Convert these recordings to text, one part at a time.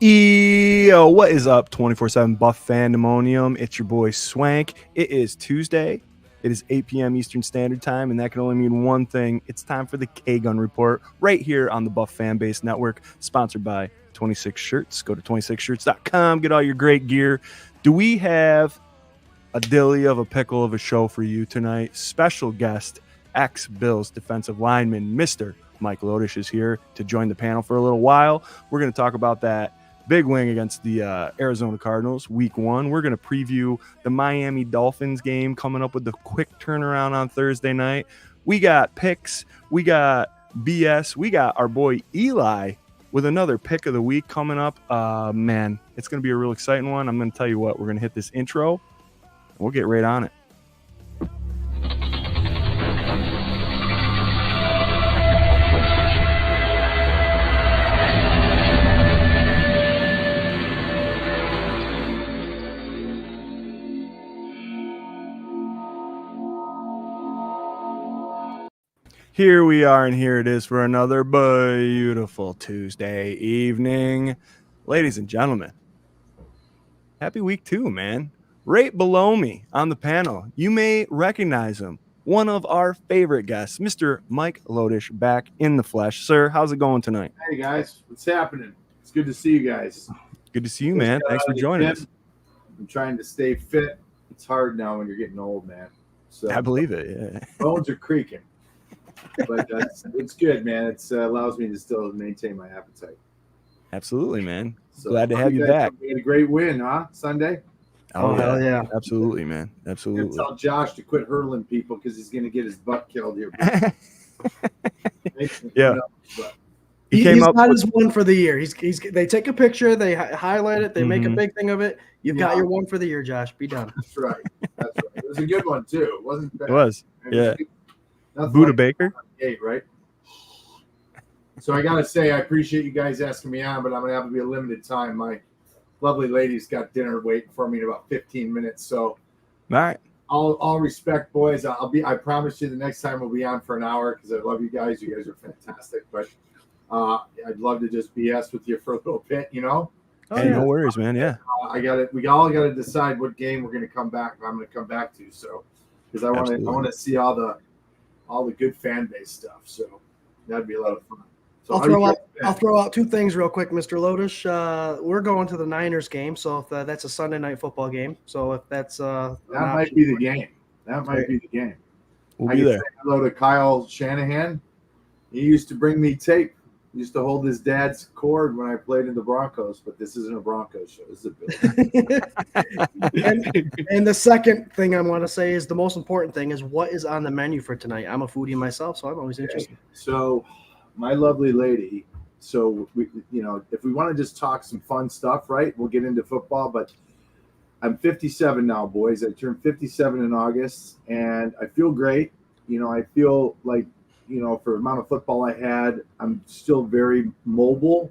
Yo, what is up, 24/7 Buff Fandemonium? It's your boy Swank. It is Tuesday. It is 8 p.m. Eastern Standard Time, and that can only mean one thing. It's time for the K-Gun Report right here on the Buff Fanbase Network, sponsored by 26 Shirts. Go to 26shirts.com, get all your great gear. Do we have a dilly of a pickle of a show for you tonight? Special guest, ex-Bills defensive lineman, Mr. Mike Lodish is here to join the panel for a little while. We're going to talk about that big win against the Arizona Cardinals, week 1. We're going to preview the Miami Dolphins game coming up with the quick turnaround on Thursday night. We got picks. We got BS. We got our boy Eli with another pick of the week coming up. Man, it's going to be a real exciting one. I'm going to tell you what, we're going to hit this intro, and we'll get right on it. Here we are, and here it is for another beautiful Tuesday evening. Ladies and gentlemen, happy week 2, man. Right below me on the panel, you may recognize him, one of our favorite guests, Mr. Mike Lodish, back in the flesh. Sir, how's it going tonight? Hey, guys. What's happening? It's good to see you guys. Good to see you, man. Thanks for joining us. I'm trying to stay fit. It's hard now when you're getting old, man. So I believe it, yeah. Bones are creaking. But it's good, man. It allows me to still maintain my appetite. Absolutely, man. So glad to have you back. We had a great win, huh? Sunday? Oh, hell yeah. Absolutely, man. Absolutely. Tell Josh to quit hurling people because he's going to get his butt killed here. Yeah. He's got his one for the year. They take a picture, they highlight it, they make a big thing of it. You've got your one for the year, Josh. Be done. That's right. That's right. It was a good one, too. It wasn't bad. It was. Yeah. Nothing Buddha like Baker. Gate, right? So I gotta say, I appreciate you guys asking me on, but I'm gonna have to be a limited time. My lovely lady's got dinner waiting for me in about 15 minutes. So, all right. All respect, boys. I promise you, the next time we'll be on for an hour because I love you guys. You guys are fantastic. But I'd love to just BS with you for a little bit, you know. Hey, no worries, man. Yeah. We all got to decide what game we're gonna come back. I'm gonna come back to. So, because I want to see all the good fan base stuff. So that'd be a lot of fun. So I'll throw out two things real quick, Mr. Lodish. We're going to the Niners game, so if that's a Sunday night football game. So if that's that might be the game. That might be the game. We'll be there. Say hello to Kyle Shanahan. He used to bring me tape. He used to hold his dad's cord when I played in the Broncos, but this isn't a Broncos show. This is a Bills. and the second thing I want to say is the most important thing is what is on the menu for tonight. I'm a foodie myself, so I'm always interested. So my lovely lady, so we, if we want to just talk some fun stuff, right, we'll get into football, but I'm 57 now, boys. I turned 57 in August, and I feel great. I feel like, for the amount of football I had, I'm still very mobile.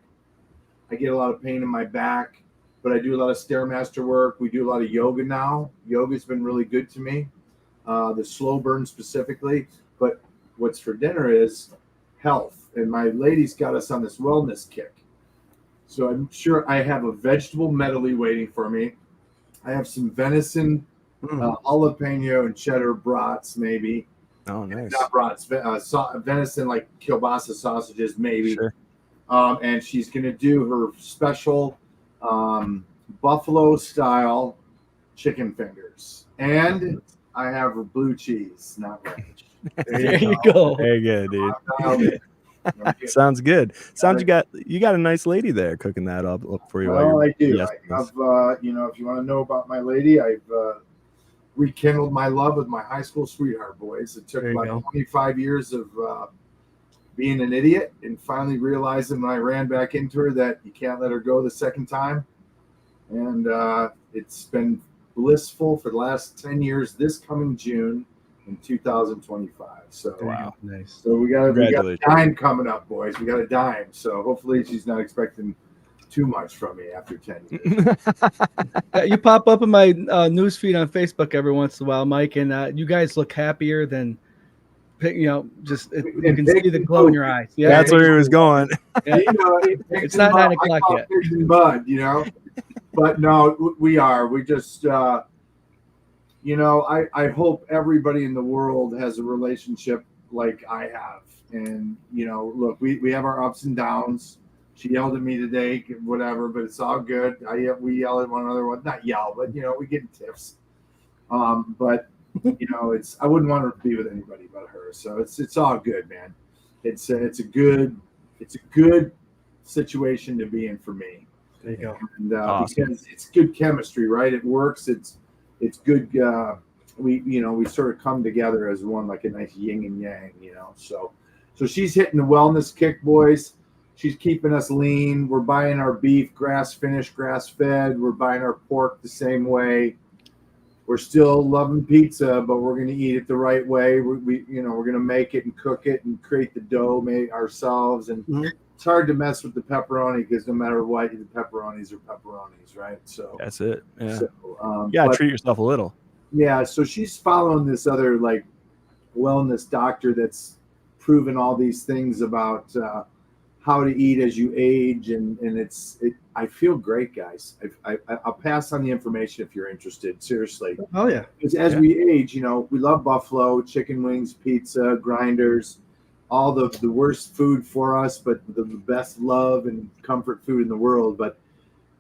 I get a lot of pain in my back, but I do a lot of Stairmaster work. We do a lot of yoga now. Yoga's been really good to me, the slow burn specifically. But what's for dinner is health. And my lady's got us on this wellness kick. So I'm sure I have a vegetable medley waiting for me. I have some venison, jalapeno and cheddar brats, maybe. Oh, nice. Not brats, venison, like kielbasa sausages, maybe. Sure. And she's going to do her special buffalo-style chicken fingers. And I have her blue cheese, not ranch. There you go. Very good, dude. Sounds good. Sounds you got a nice lady there cooking that up for you. Well, I do. I have, if you want to know about my lady, I've rekindled my love with my high school sweetheart, boys. It took about 25 years of being an idiot and finally realizing when I ran back into her that you can't let her go the second time. And it's been blissful for the last 10 years this coming June in 2025. So wow, nice. So we got a dime coming up, boys. We got a dime. So hopefully she's not expecting too much from me after 10 years. You pop up in my news feed on Facebook every once in a while, Mike, and you guys look happier than you can see the glow in your eyes. Yeah, that's where he was going. Yeah. It's not 9 o'clock yet. Pigs and mud, but no, we are. We just, I hope everybody in the world has a relationship like I have. And, look, we have our ups and downs. She yelled at me today, whatever, but it's all good. We yell at one another. Not yell, but, we get tiffs. But, I wouldn't want her to be with anybody but her. So it's all good, man. It's a good situation to be in for me. There you go. And awesome. Because it's good chemistry, right? It works. It's good. We sort of come together as one, like a nice yin and yang, So she's hitting the wellness kick, boys. She's keeping us lean. We're buying our beef grass finished, grass fed. We're buying our pork the same way. We're still loving pizza, but we're going to eat it the right way. We're going to make it and cook it and create the dough ourselves. And it's hard to mess with the pepperoni because no matter what, the pepperonis are pepperonis, right? So that's it. Yeah. So, treat yourself a little. Yeah. So she's following this other wellness doctor that's proven all these things about how to eat as you age, and I feel great, guys. I'll pass on the information if you're interested. Seriously. Oh yeah. Because as we age, we love buffalo, chicken wings, pizza, grinders, all the worst food for us, but the best love and comfort food in the world. But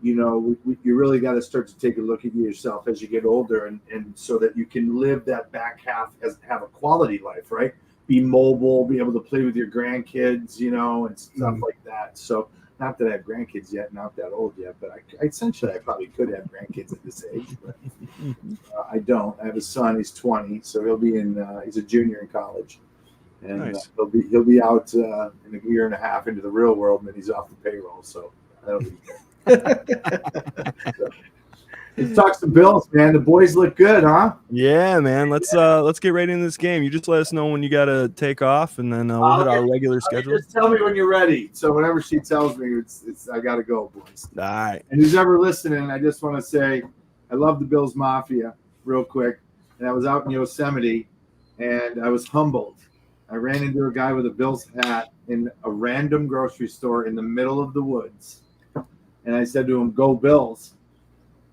you really got to start to take a look at yourself as you get older, and so that you can live that back half have a quality life, right? Be mobile, be able to play with your grandkids, and stuff like that. So not that I have grandkids yet, not that old yet, but I essentially probably could have grandkids at this age, but I don't. I have a son, he's 20, so he'll be he's a junior in college. And nice. He'll be out in a year and a half into the real world, and then he's off the payroll, so that'll be good. Let's talk some Bills, man. The boys look good, huh? Yeah, man. Let's get right into this game. You just let us know when you got to take off, and then we'll hit our regular schedule. Just tell me when you're ready. So whenever she tells me, it's I got to go, boys. All right. And who's ever listening, I just want to say I love the Bills Mafia real quick. And I was out in Yosemite, and I was humbled. I ran into a guy with a Bills hat in a random grocery store in the middle of the woods. And I said to him, "Go Bills."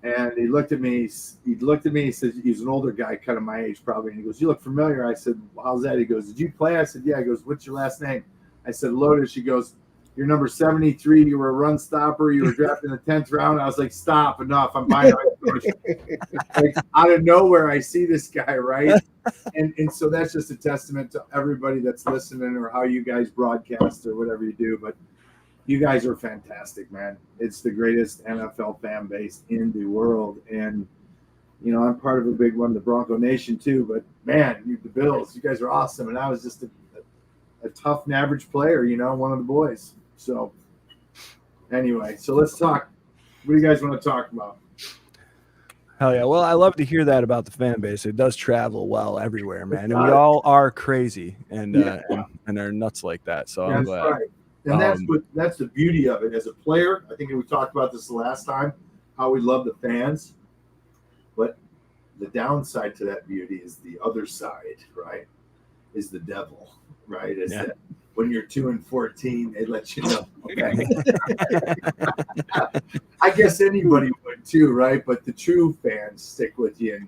And he looked at me. He said, he's an older guy, kind of my age probably. And he goes, "You look familiar." I said, "Well, how's that?" He goes, "Did you play?" I said, "Yeah." He goes, "What's your last name?" I said, "Lodish." He goes, "You're number 73. You were a run stopper. You were drafted in the 10th round." I was like, "Stop, enough. I'm buying like out of nowhere, I see this guy, right? And so that's just a testament to everybody that's listening or how you guys broadcast or whatever you do. But you guys are fantastic, man. It's the greatest NFL fan base in the world. And, I'm part of a big one, the Bronco Nation too. But, man, the Bills, you guys are awesome. And I was just a tough and average player, one of the boys. So, anyway, so let's talk. What do you guys want to talk about? Hell yeah. Well, I love to hear that about the fan base. It does travel well everywhere, man. And we all are crazy and are nuts like that. So I'm glad. Right. And that's the beauty of it. As a player, I think we talked about this the last time, how we love the fans. But the downside to that beauty is the other side, right? Is the devil, right? Is that when you're 2-14, they let you know. Okay. I guess anybody would too, right? But the true fans stick with you and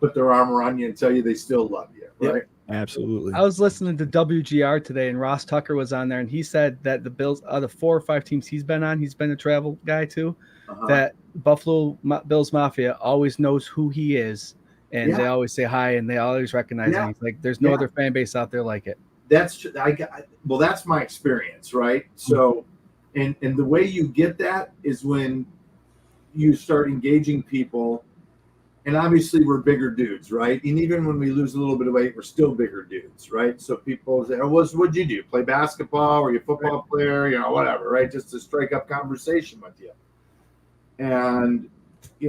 put their arm around you and tell you they still love you, right? Yep. Absolutely. I was listening to WGR today, and Ross Tucker was on there, and he said that the Bills, the 4 or 5 teams he's been on, he's been a travel guy too, that Buffalo Bills Mafia always knows who he is, and they always say hi, and they always recognize him. He's like, there's no other fan base out there like it. That's that's my experience, right? So, and the way you get that is when you start engaging people. And obviously we're bigger dudes, right? And even when we lose a little bit of weight, we're still bigger dudes, right? So people say, "Oh, what'd you do? Play basketball? Or you a football player? Whatever, right? Just to strike up conversation with you." And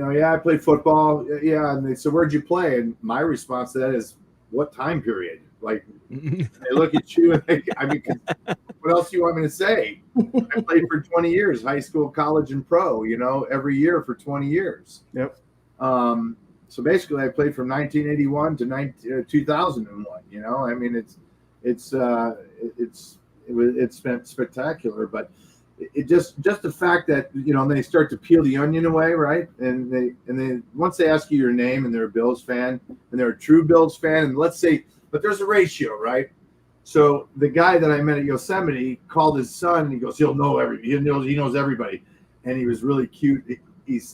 I played football. Yeah, and they said, "Where'd you play?" And my response to that is, "What time period?" Like they look at you and what else do you want me to say? I played for 20 years, high school, college, and pro. Every year for 20 years. Yep. So basically, I played from 1981 to 2001. it's been spectacular. But it just the fact that they start to peel the onion away, right? And they once they ask you your name and they're a Bills fan and they're a true Bills fan, and let's say, but there's a ratio, right? So the guy that I met at Yosemite called his son, and he goes, he knows everybody, and he was really cute.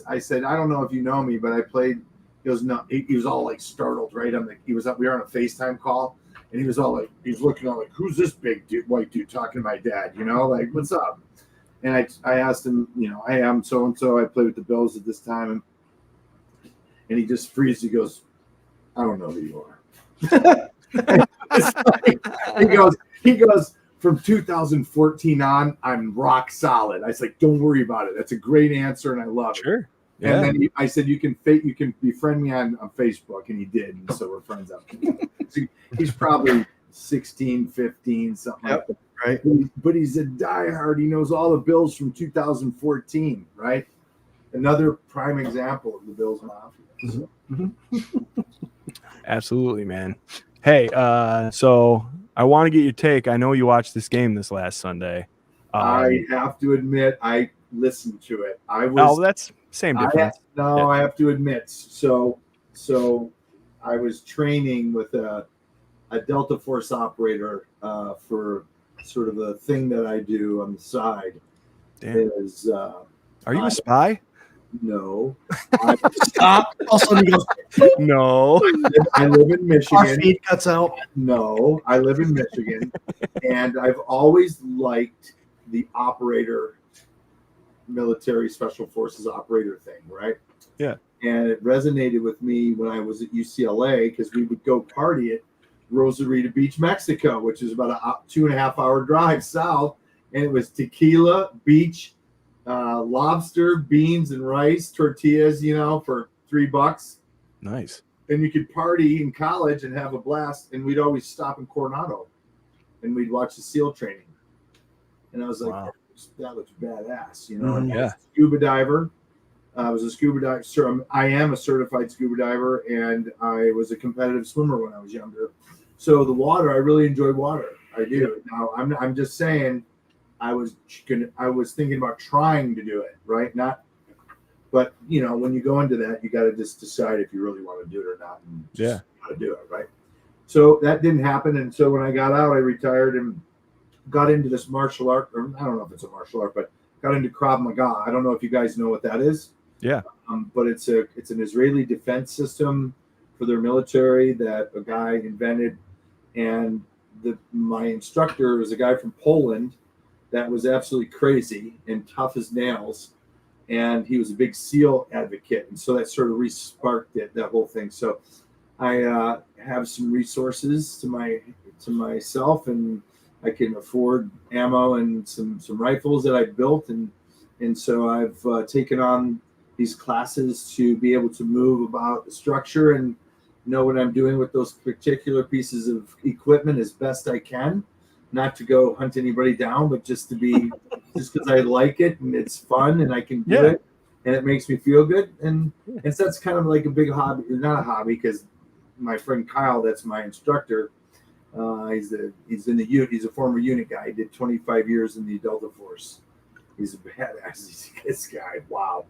I said, I don't know if you know me, but I played. He goes, no. He was all like startled, right? We were on a FaceTime call, and he was all like, he's looking all like, who's this big dude, white dude talking to my dad? Like, what's up? And I asked him, I am so and so. I played with the Bills at this time, and he just freezes. He goes, I don't know who you are. He goes, from 2014 on, I'm rock solid. I was like, don't worry about it. That's a great answer, and I love it. Sure. Yeah. And then I said, you can befriend me on Facebook, and he did, and so we're friends up. So he's probably 16, 15, something like that. Right. But he's a diehard. He knows all the Bills from 2014, right? Another prime example of the Bills Mafia. Mm-hmm. Absolutely, man. Hey, so I want to get your take. I know you watched this game this last Sunday. I have to admit, I listened to it. That's same difference. I have to admit. So I was training with a Delta Force operator for sort of a thing that I do on the side. Damn. Are you a spy? No. Stop. Also, he goes, no. I live in Michigan. Our feed cuts out. No, I live in Michigan, and I've always liked the operator, military special forces operator thing, right? Yeah. And it resonated with me when I was at UCLA because we would go party at Rosarita Beach, Mexico, which is about a 2.5-hour drive south, and it was tequila, beach, lobster, beans, and rice, tortillas, for $3. Nice. And you could party in college and have a blast. And we'd always stop in Coronado, and we'd watch the SEAL training. And I was like, wow. That looks badass, Mm-hmm. Yeah. Scuba diver. I was a scuba diver. So I am a certified scuba diver, and I was a competitive swimmer when I was younger. So the water, I really enjoy water. I do. Now I'm just saying, I was thinking about trying to do it, right? But when you go into that, you got to just decide if you really want to do it or not, and just how to do it, right? So that didn't happen, and so when I got out, I retired and got into this martial art, or I don't know if it's a martial art, but got into Krav Maga. I don't know if you guys know what that is. Yeah. But it's an Israeli defense system for their military that a guy invented, and my instructor was a guy from Poland that was absolutely crazy and tough as nails, and he was a big SEAL advocate, and so that sort of re-sparked that whole thing. So I have some resources to myself, and I can afford ammo and some rifles that I built, and so I've taken on these classes to be able to move about the structure and know what I'm doing with those particular pieces of equipment as best I can. Not to go hunt anybody down, but just because I like it and it's fun and I can do it and it makes me feel good. And so that's kind of like a big hobby, not a hobby, because my friend Kyle, that's my instructor, he's a former unit guy. He did 25 years in the Delta Force. He's a badass. He's this guy. Wow.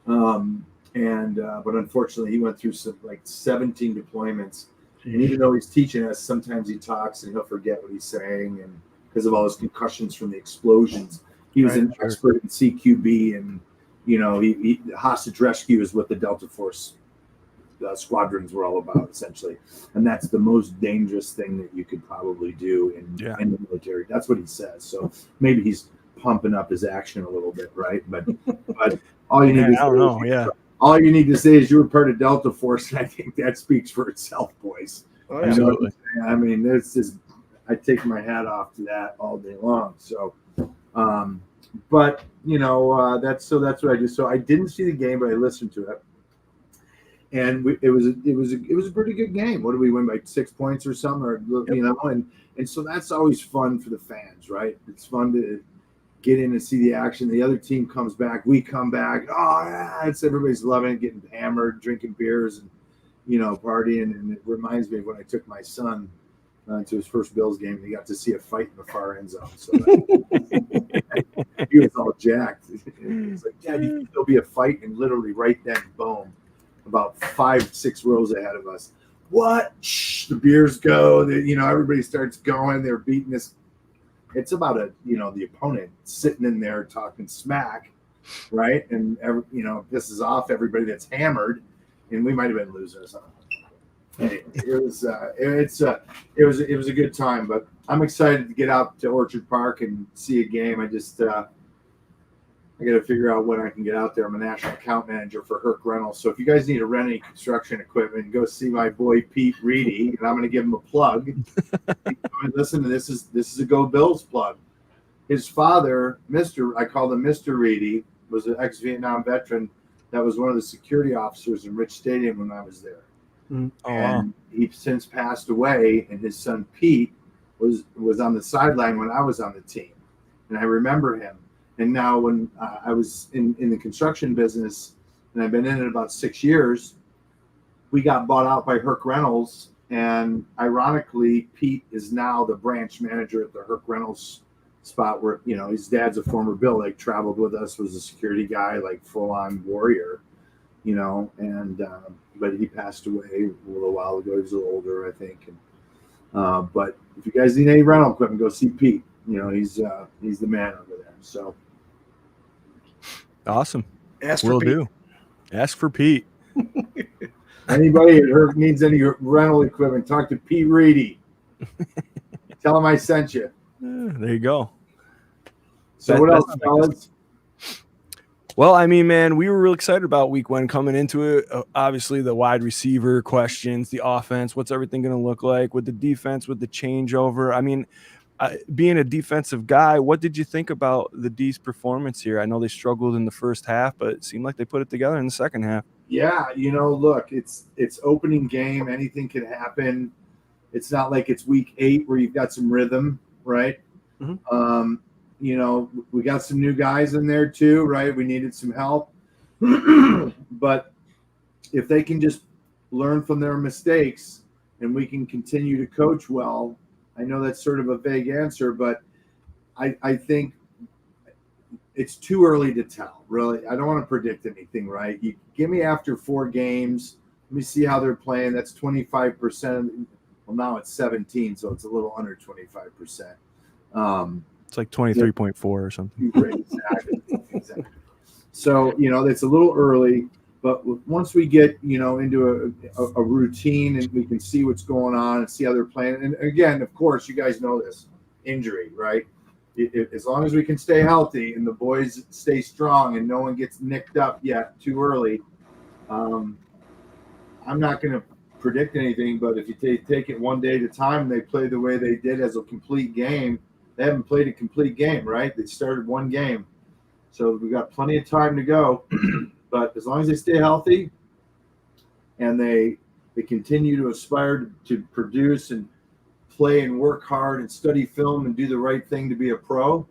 But unfortunately he went through some 17 deployments. And even though he's teaching us, sometimes he talks and he'll forget what he's saying, and because of all his concussions from the explosions. He was an expert in CQB, and he hostage rescue is what the Delta Force squadrons were all about, essentially. And that's the most dangerous thing that you could probably do in the military. That's what he says. So maybe he's pumping up his action a little bit, right? But all you need all you need to say is you were part of Delta Force, and I think that speaks for itself, boys. Oh, absolutely. I mean, there's just, I take my hat off to that all day long. So, but that's what I do. So I didn't see the game, but I listened to it, and it was a pretty good game. What did we win by 6 points or something? Or and so that's always fun for the fans, right? It's fun to get in and see the action. The other team comes back, we come back. Oh yeah, everybody's loving it, getting hammered, drinking beers, and partying. And it reminds me of when I took my son to his first Bills game, and he got to see a fight in the far end zone. So he was all jacked. It's like, Dad, you think there'll be a fight? And literally right then, boom, about 5-6 rows ahead of us. What? Shh, the beers go. Everybody starts going. They're beating this. It's about the opponent sitting in there talking smack, right? And pisses off everybody that's hammered, and we might have been losing or something. Anyway, it was a good time, but I'm excited to get out to Orchard Park and see a game. I just I got to figure out when I can get out there. I'm a national account manager for Herc Rentals, so if you guys need to rent any construction equipment, go see my boy Pete Reedy, and I'm going to give him a plug. Listen to this is a Go Bills plug. His father, I called him Mr. Reedy, was an ex-Vietnam veteran that was one of the security officers in Rich Stadium when I was there. And he since passed away, and his son Pete was on the sideline when I was on the team, and I remember him. And now when I was in the construction business, and I've been in it about 6 years, we got bought out by Herc Rentals, and ironically, Pete is now the branch manager at the Herc Rentals spot where his dad's a former Bill, like traveled with us, was a security guy, like full-on warrior, and but he passed away a little while ago. He was a little older, I think. And but if you guys need any rental equipment, go see Pete. He's the man over there. So awesome. Will do. Ask for Pete. Anybody at Herc needs any rental equipment, talk to Pete Reedy. Tell him I sent you. There you go. So what else, fellas? Well, I mean, man, we were real excited about week 1 coming into it. Obviously, the wide receiver questions, the offense, what's everything going to look like with the defense, with the changeover. I mean, being a defensive guy, what did you think about the D's performance here? I know they struggled in the first half, but it seemed like they put it together in the second half. Yeah, look, it's opening game. Anything can happen. It's not like it's week 8 where you've got some rhythm, right? Mm-hmm. We got some new guys in there too, right? We needed some help. But if they can just learn from their mistakes and we can continue to coach well, I know that's sort of a vague answer, but I think it's too early to tell, really. I don't want to predict anything, right? You give me after 4 games. Let me see how they're playing. That's 25%. Well, now it's 17, so it's a little under 25%. It's like 23.4 or something. Exactly. So, it's a little early, but once we get, into a routine and we can see what's going on and see how they're playing. And again, of course, you guys know this, injury, right? As long as we can stay healthy and the boys stay strong and no one gets nicked up yet too early, I'm not going to predict anything, but if you take it one day at a time and they play the way they did as a complete game, they haven't played a complete game, right? They started one game. So we've got plenty of time to go. But as long as they stay healthy and they continue to aspire to produce and play and work hard and study film and do the right thing to be a pro,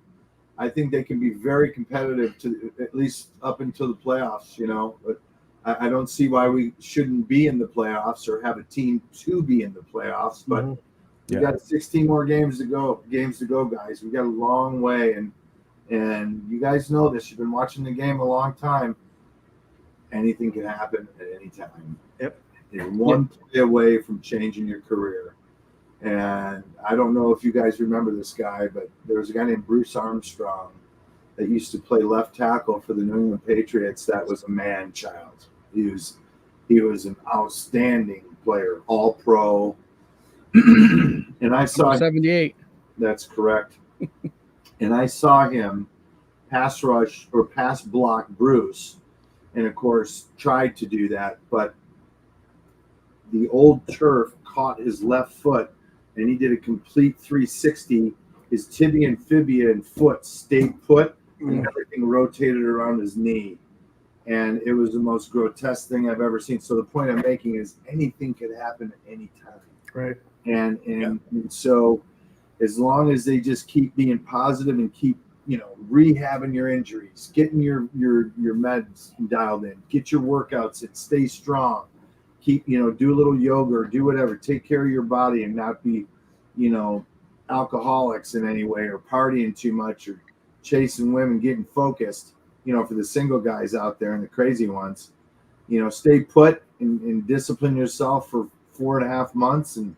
I think they can be very competitive to at least up until the playoffs, But I don't see why we shouldn't be in the playoffs or have a team to be in the playoffs. But we got 16 more games to go, guys. We got a long way, and you guys know this. You've been watching the game a long time. Anything can happen at any time. Yep. You're one play away from changing your career. And I don't know if you guys remember this guy, but there was a guy named Bruce Armstrong that used to play left tackle for the New England Patriots. That was a man-child. He was an outstanding player, all pro. And I saw 78. That's correct. And I saw him pass rush or pass block Bruce, and of course tried to do that, but the old turf caught his left foot, and he did a complete 360. His tibia and fibia and foot stayed put, and everything rotated around his knee. And it was the most grotesque thing I've ever seen. So the point I'm making is anything could happen at any time. Right. And so as long as they just keep being positive and keep, rehabbing your injuries, getting your meds dialed in, get your workouts in, stay strong, keep, do a little yoga or do whatever, take care of your body and not be alcoholics in any way or partying too much or chasing women, getting focused, for the single guys out there and the crazy ones, stay put and discipline yourself for 4.5 months. And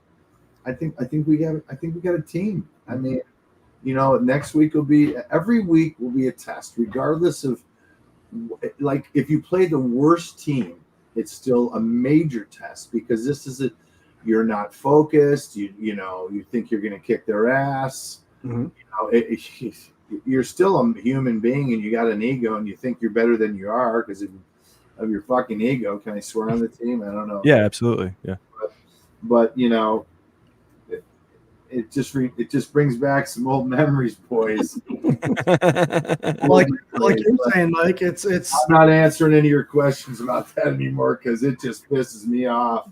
I think we got a team. I mean, next week every week will be a test, regardless of, like, if you play the worst team, it's still a major test, because you're not focused. You think you're going to kick their ass. Mm-hmm. You're still a human being, and you got an ego, and you think you're better than you are because of your fucking ego. Can I swear on the team? I don't know. Yeah, absolutely. Yeah. But it just brings back some old memories, boys. Like you're saying, Mike, it's I'm not answering any of your questions about that anymore because it just pisses me off.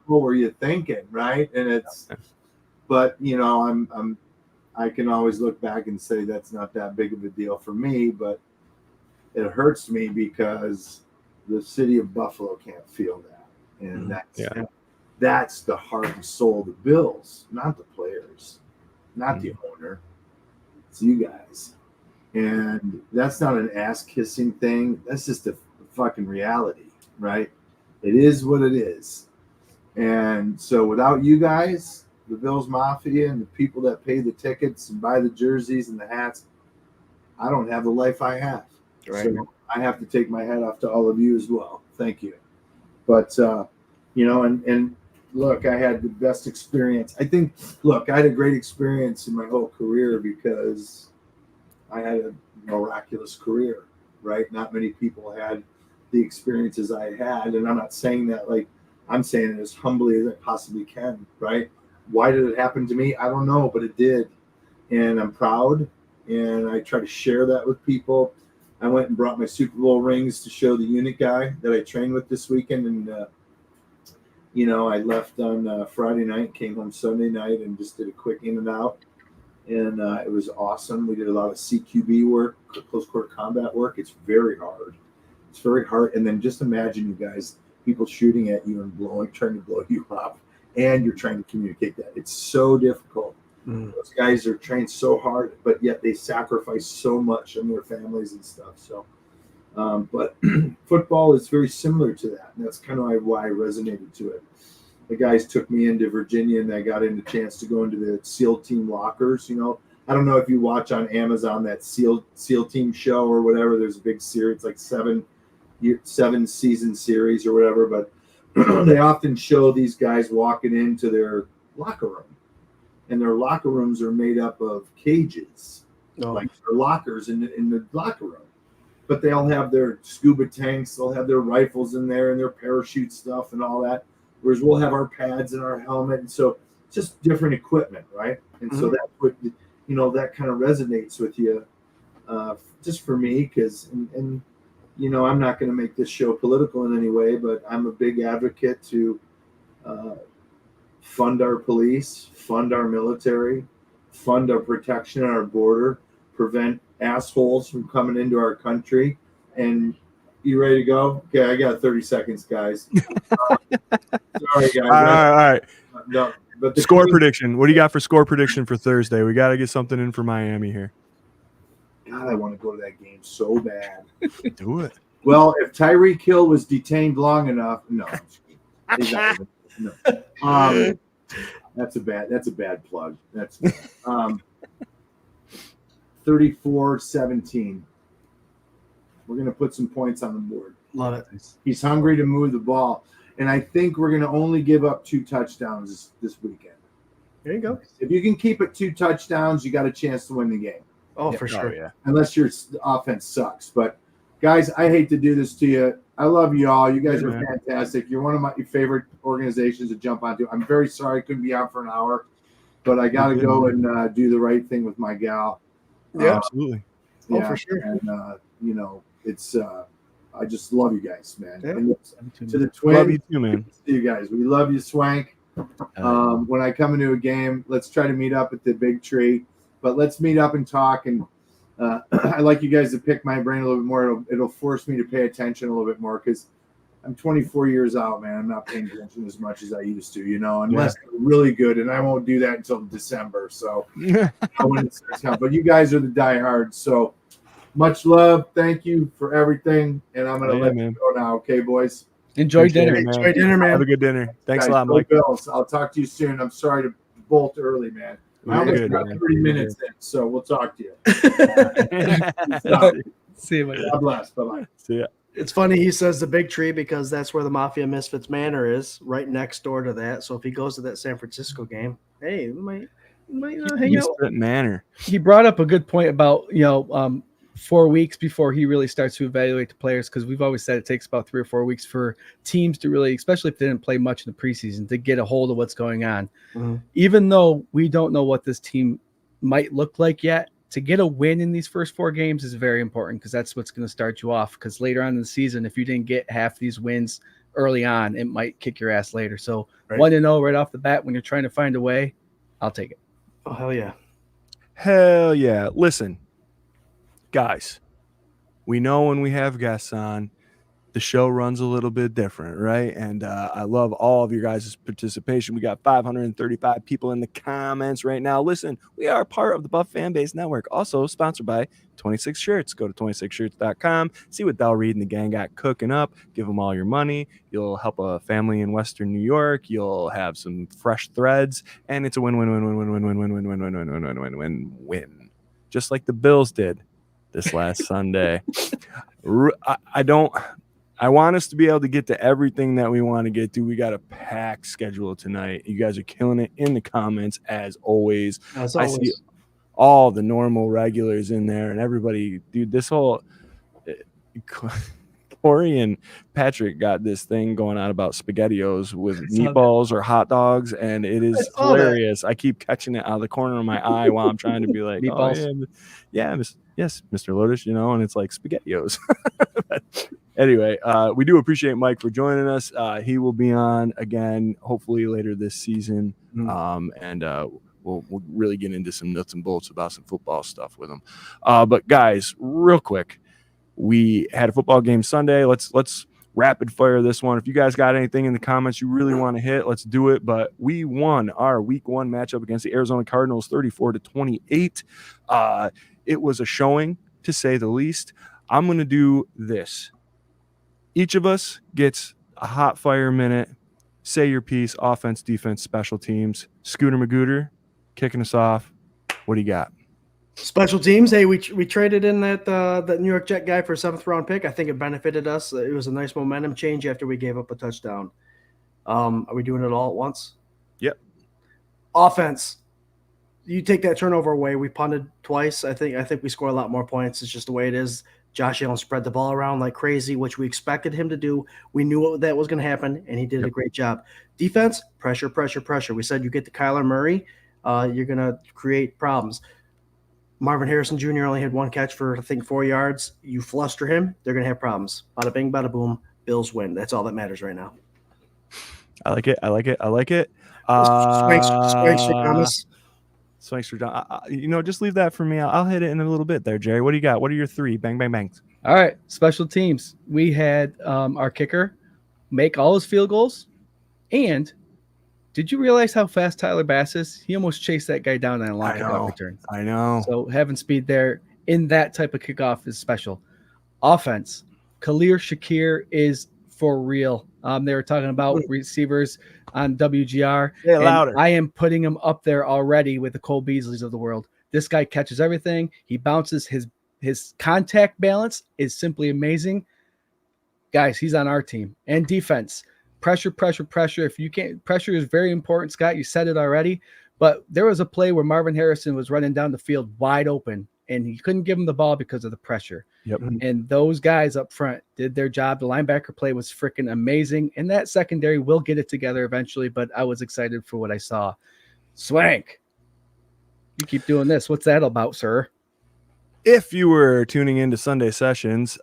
What were you thinking, right? And but I can always look back and say that's not that big of a deal for me, but it hurts me because the city of Buffalo can't feel that, and that's the heart and soul of the Bills, not the players, not the owner. It's you guys. And that's not an ass-kissing thing. That's just a fucking reality, right? It is what it is. And so without you guys, the Bills Mafia and the people that pay the tickets and buy the jerseys and the hats, I don't have the life I have. Right. So I have to take my hat off to all of you as well. Thank you. But, and look, I had the best experience. I had a great experience in my whole career because I had a miraculous career, right? Not many people had the experiences I had. And I'm not saying that I'm saying it as humbly as I possibly can, right? Why did it happen to me? I don't know, but it did. And I'm proud. And I try to share that with people. I went and brought my Super Bowl rings to show the unit guy that I trained with this weekend. And, I left on Friday night, came home Sunday night, and just did a quick in and out. And it was awesome. We did a lot of CQB work, close quarter combat work. It's very hard. It's very hard. And then just imagine, you guys, people shooting at you and trying to blow you up, and you're trying to communicate that. It's so difficult. Those guys are trained so hard, but yet they sacrifice so much on their families and stuff. So, but football is very similar to that. And that's kind of why I resonated to it. The guys took me into Virginia, and I got a chance to go into the SEAL team lockers. I don't know if you watch on Amazon that SEAL team show or whatever. There's a big series, it's like 7-season series or whatever. But they often show these guys walking into their locker room, and their locker rooms are made up of cages, like their lockers in the locker room. But they all have their scuba tanks, they'll have their rifles in there and their parachute stuff and all that. Whereas we'll have our pads and our helmet. And so just different equipment, right? And so that's what, that kind of resonates with you, just for me, because, and I'm not going to make this show political in any way, but I'm a big advocate to fund our police, fund our military, fund our protection on our border, prevent assholes from coming into our country. And you ready to go? Okay, I got 30 seconds, guys. Sorry, guys. All right. No, but Score prediction. What do you got for score prediction for Thursday? We got to get something in for Miami here. God, I want to go to that game so bad. Do it. Well, if Tyreek Hill was detained long enough, no. That's a bad plug. That's 34-17. We're going to put some points on the board. Love it. He's hungry to move the ball. And I think we're going to only give up 2 touchdowns this weekend. There you go. If you can keep it 2 touchdowns, you got a chance to win the game. Oh, for sure. Yeah. Unless your offense sucks. But, guys, I hate to do this to you. I love you all. You guys are fantastic. You're one of my favorite organizations to jump onto. I'm very sorry I couldn't be out for an hour, but I got to go and do the right thing with my gal. Yeah, absolutely. Yeah, for sure. And, it's I just love you guys, man. Yeah. And to the Twins, Love you too, man. See you guys. We love you, Swank. When I come into a game, let's try to meet up at the big tree. But let's meet up and talk. And I like you guys to pick my brain a little bit more. It'll force me to pay attention a little bit more because I'm 24 years out, man. I'm not paying attention as much as I used to, unless they're really good, and I won't do that until December. So I wouldn't starts count. But you guys are the diehards, so much love. Thank you for everything, and I'm gonna let you go now. Okay, boys. Enjoy Appreciate dinner. it, man. Enjoy dinner, man. Have a good dinner. Thanks Guys, a lot, go Mike. Bills. I'll talk to you soon. I'm sorry to bolt early, man. I You're almost good, got man. 30 minutes in, so we'll talk to you. See you, Mike. God bless. Bye-bye. See ya. It's funny he says the big tree because that's where the Mafia Misfits Manor is, right next door to that. So if he goes to that San Francisco game, hey, we might hang out. Misfit Manor. He brought up a good point about 4 weeks before he really starts to evaluate the players, because we've always said it takes about 3 or 4 weeks for teams to really, especially if they didn't play much in the preseason, to get a hold of what's going on. Mm-hmm. Even though we don't know what this team might look like yet, to get a win in these first 4 games is very important, because that's what's going to start you off. Because later on in the season, if you didn't get half these wins early on, it might kick your ass later. So 1-0 right off the bat when you're trying to find a way, I'll take it. Oh, hell yeah. Hell yeah. Listen, guys, we know when we have guests on, the show runs a little bit different, right? And I love all of your guys' participation. We got 535 people in the comments right now. Listen, we are part of the Buff Fan Base Network, also sponsored by 26 Shirts. Go to 26shirts.com, see what Del Reed and the gang got cooking up. Give them all your money. You'll help a family in Western New York. You'll have some fresh threads, and it's a win-win-win-win-win-win-win-win-win-win-win. Just like the Bills did this last Sunday. I want us to be able to get to everything that we want to get to. We got a packed schedule tonight. You guys are killing it in the comments as always. I see all the normal regulars in there, and everybody, dude, this whole Corey and Patrick got this thing going on about SpaghettiOs with meatballs or hot dogs, and it is hilarious. I keep catching it out of the corner of my eye while I'm trying to be like, meatballs. Oh, yeah, yes, Mr. Lodish, and it's like SpaghettiOs. Anyway, we do appreciate Mike for joining us. He will be on again, hopefully later this season, and we'll really get into some nuts and bolts about some football stuff with him. But guys, real quick, we had a football game Sunday. Let's rapid fire this one. If you guys got anything in the comments you really want to hit, let's do it. But we won our Week 1 matchup against the Arizona Cardinals, 34-28. It was a showing, to say the least. I'm going to do this. Each of us gets a hot fire minute. Say your piece, offense, defense, special teams. Scooter Magooter, kicking us off. What do you got? Special teams. Hey, we traded in that New York Jet guy for a 7th round pick. I think it benefited us. It was a nice momentum change after we gave up a touchdown. Are we doing it all at once? Yep. Offense. You take that turnover away. We punted twice. I think we score a lot more points. It's just the way it is. Josh Allen spread the ball around like crazy, which we expected him to do. We knew that was going to happen, and he did a great job. Defense, pressure. We said you get to Kyler Murray, you're going to create problems. Marvin Harrison Jr. only had 1 catch for, I think, 4 yards. You fluster him, they're going to have problems. Bada bing, bada boom, Bills win. That's all that matters right now. I like it. Swanks for John. Just leave that for me. I'll hit it in a little bit there, Jerry. What do you got? What are your 3? Bang, bang, bangs. All right, special teams. We had our kicker make all his field goals. And did you realize how fast Tyler Bass is? He almost chased that guy down on a long kickoff return. I know. So having speed there in that type of kickoff is special. Offense. Khalil Shakir is for real. They were talking about receivers on WGR. Say it louder. I am putting him up there already with the Cole Beasleys of the world. This guy catches everything. He bounces. His contact balance is simply amazing. Guys, he's on our team. And defense. Pressure. If you can't, pressure is very important, Scott. You said it already. But there was a play where Marvin Harrison was running down the field wide open, and he couldn't give him the ball because of the pressure. Yep. And those guys up front did their job. The linebacker play was freaking amazing. And that secondary will get it together eventually, but I was excited for what I saw. Swank, you keep doing this. What's that about, sir? If you were tuning into Sunday Sessions,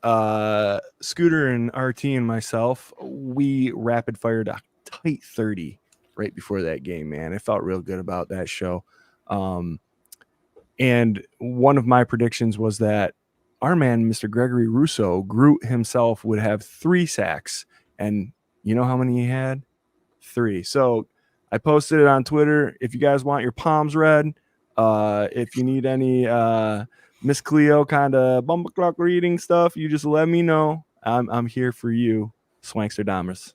Scooter and RT and myself, we rapid fired a tight 30 right before that game, man. It felt real good about that show. And one of my predictions was that our man, Mr. Gregory Rousseau, Groot himself, would have 3 sacks And you know how many he had? 3. So I posted it on Twitter. If you guys want your palms read, if you need any Miss Cleo kind of bumble clock reading stuff, you just let me know. I'm here for you, Swanksterdamus.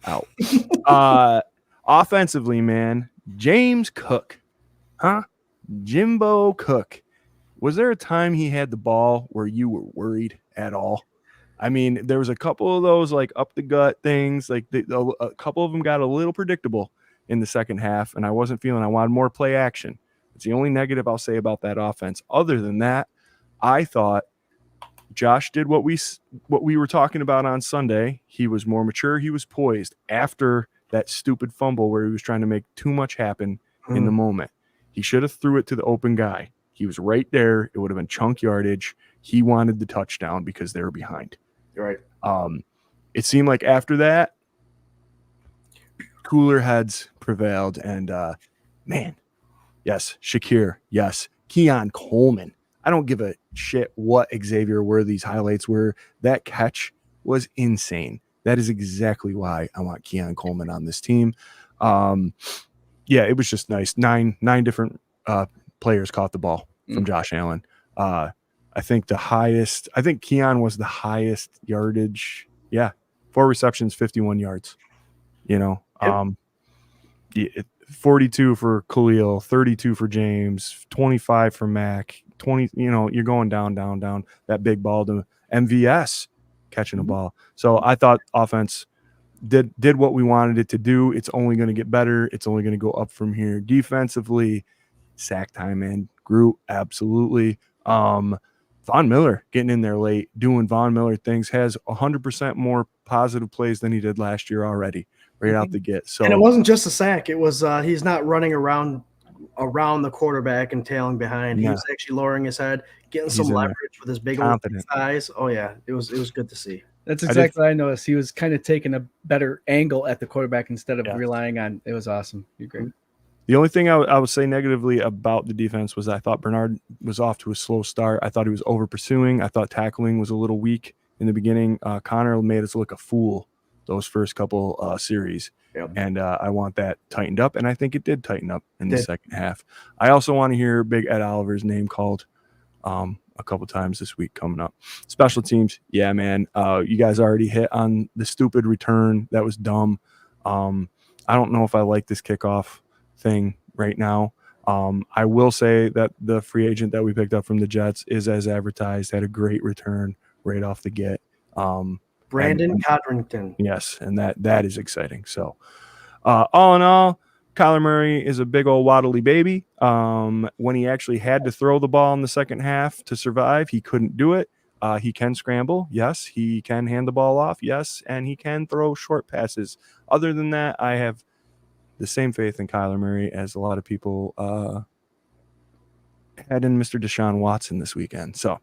Out. Offensively, man, James Cook. Huh? Jimbo Cook. Was there a time he had the ball where you were worried at all? I mean, there was a couple of those like up the gut things. Like a couple of them got a little predictable in the second half, and I wasn't feeling. I wanted more play action. It's the only negative I'll say about that offense. Other than that, I thought Josh did what we were talking about on Sunday. He was more mature. He was poised after that stupid fumble where he was trying to make too much happen in the moment. He should have threw it to the open guy. He was right there. It would have been chunk yardage. He wanted the touchdown because they were behind. Right. It seemed like after that, cooler heads prevailed. And, man, yes, Shakir, yes, Keon Coleman. I don't give a shit what Xavier Worthy's highlights were. That catch was insane. That is exactly why I want Keon Coleman on this team. Yeah, it was just nice. Nine different players caught the ball from Josh Allen. I think Keon was the highest yardage. Yeah, 4 receptions, 51 yards. 42 for Khalil, 32 for James, 25 for Mac. 20. You're going down. That big ball to MVS catching a ball. So I thought offense did what we wanted it to do. It's only going to get better. It's only going to go up from here. Defensively, sack time in grew absolutely. Von Miller getting in there late, doing Von Miller things, has 100% more positive plays than he did last year already, right out the get. So, and it wasn't just a sack. It was he's not running around the quarterback and tailing behind. He was actually lowering his head, getting some leverage with his big old thighs. Oh yeah, it was good to see. That's exactly what I noticed. He was kind of taking a better angle at the quarterback instead of relying on. It was awesome. You're great. The only thing I would say negatively about the defense was I thought Bernard was off to a slow start. I thought he was over pursuing. I thought tackling was a little weak in the beginning. Connor made us look a fool those first couple series. Yep. And I want that tightened up, and I think it did tighten up in the second half. I also want to hear Big Ed Oliver's name called a couple times this week coming up. Special teams, yeah, man. You guys already hit on the stupid return. That was dumb. I don't know if I like this kickoff thing right now. I will say that the free agent that we picked up from the Jets is as advertised, had a great return right off the get. Brandon Codrington. Yes, and that is exciting. So all in all, Kyler Murray is a big old waddly baby. When he actually had to throw the ball in the second half to survive, he couldn't do it. He can scramble. Yes. He can hand the ball off. Yes. And he can throw short passes. Other than that, I have the same faith in Kyler Murray as a lot of people had in Mr. Deshaun Watson this weekend. So,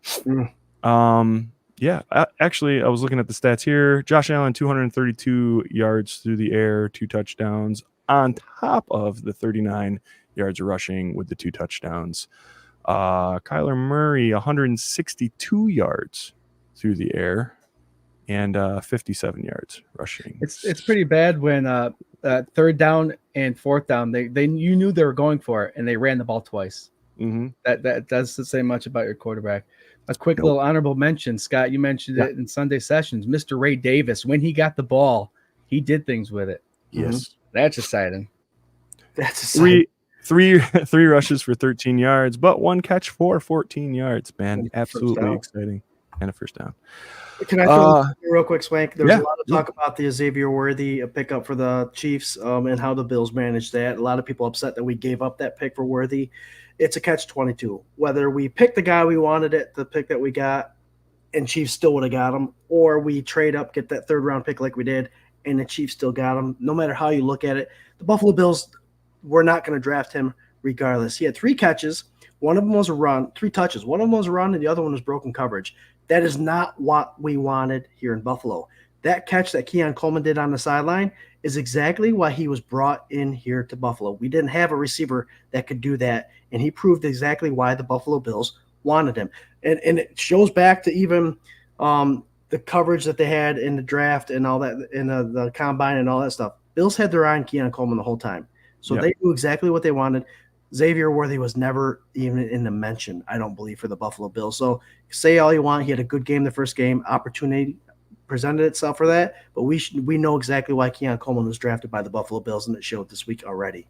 yeah, actually, I was looking at the stats here. Josh Allen, 232 yards through the air, 2 touchdowns, on top of the 39 yards rushing with the 2 touchdowns. Kyler Murray, 162 yards through the air and 57 yards rushing. It's pretty bad when third down and fourth down, you knew they were going for it, and they ran the ball twice. Mm-hmm. That doesn't say much about your quarterback. A quick little honorable mention, Scott. You mentioned it in Sunday sessions. Mr. Ray Davis, when he got the ball, he did things with it. Yes, that's exciting. That's exciting. Three rushes for 13 yards, but 1 catch for 14 yards. Man, absolutely exciting, and a first down. Can I throw real quick, Swank? There was a lot of talk about the Xavier Worthy pickup for the Chiefs and how the Bills managed that. A lot of people upset that we gave up that pick for Worthy. It's a catch-22. Whether we pick the guy we wanted it, the pick that we got, and Chiefs still would have got him, or we trade up, get that third-round pick like we did, and the Chiefs still got him. No matter how you look at it, the Buffalo Bills were not going to draft him regardless. He had 3 catches. One of them was a run, 3 touches. One of them was a run, and the other one was broken coverage. That is not what we wanted here in Buffalo. That catch that Keon Coleman did on the sideline is exactly why he was brought in here to Buffalo. We didn't have a receiver that could do that, and he proved exactly why the Buffalo Bills wanted him. And it shows back to even the coverage that they had in the draft and all that, in the combine and all that stuff. Bills had their eye on Keon Coleman the whole time. So they knew exactly what they wanted. Xavier Worthy was never even in the mention, I don't believe, for the Buffalo Bills. So say all you want. He had a good game the first game. Opportunity presented itself for that. But we know exactly why Keon Coleman was drafted by the Buffalo Bills, and it showed this week already.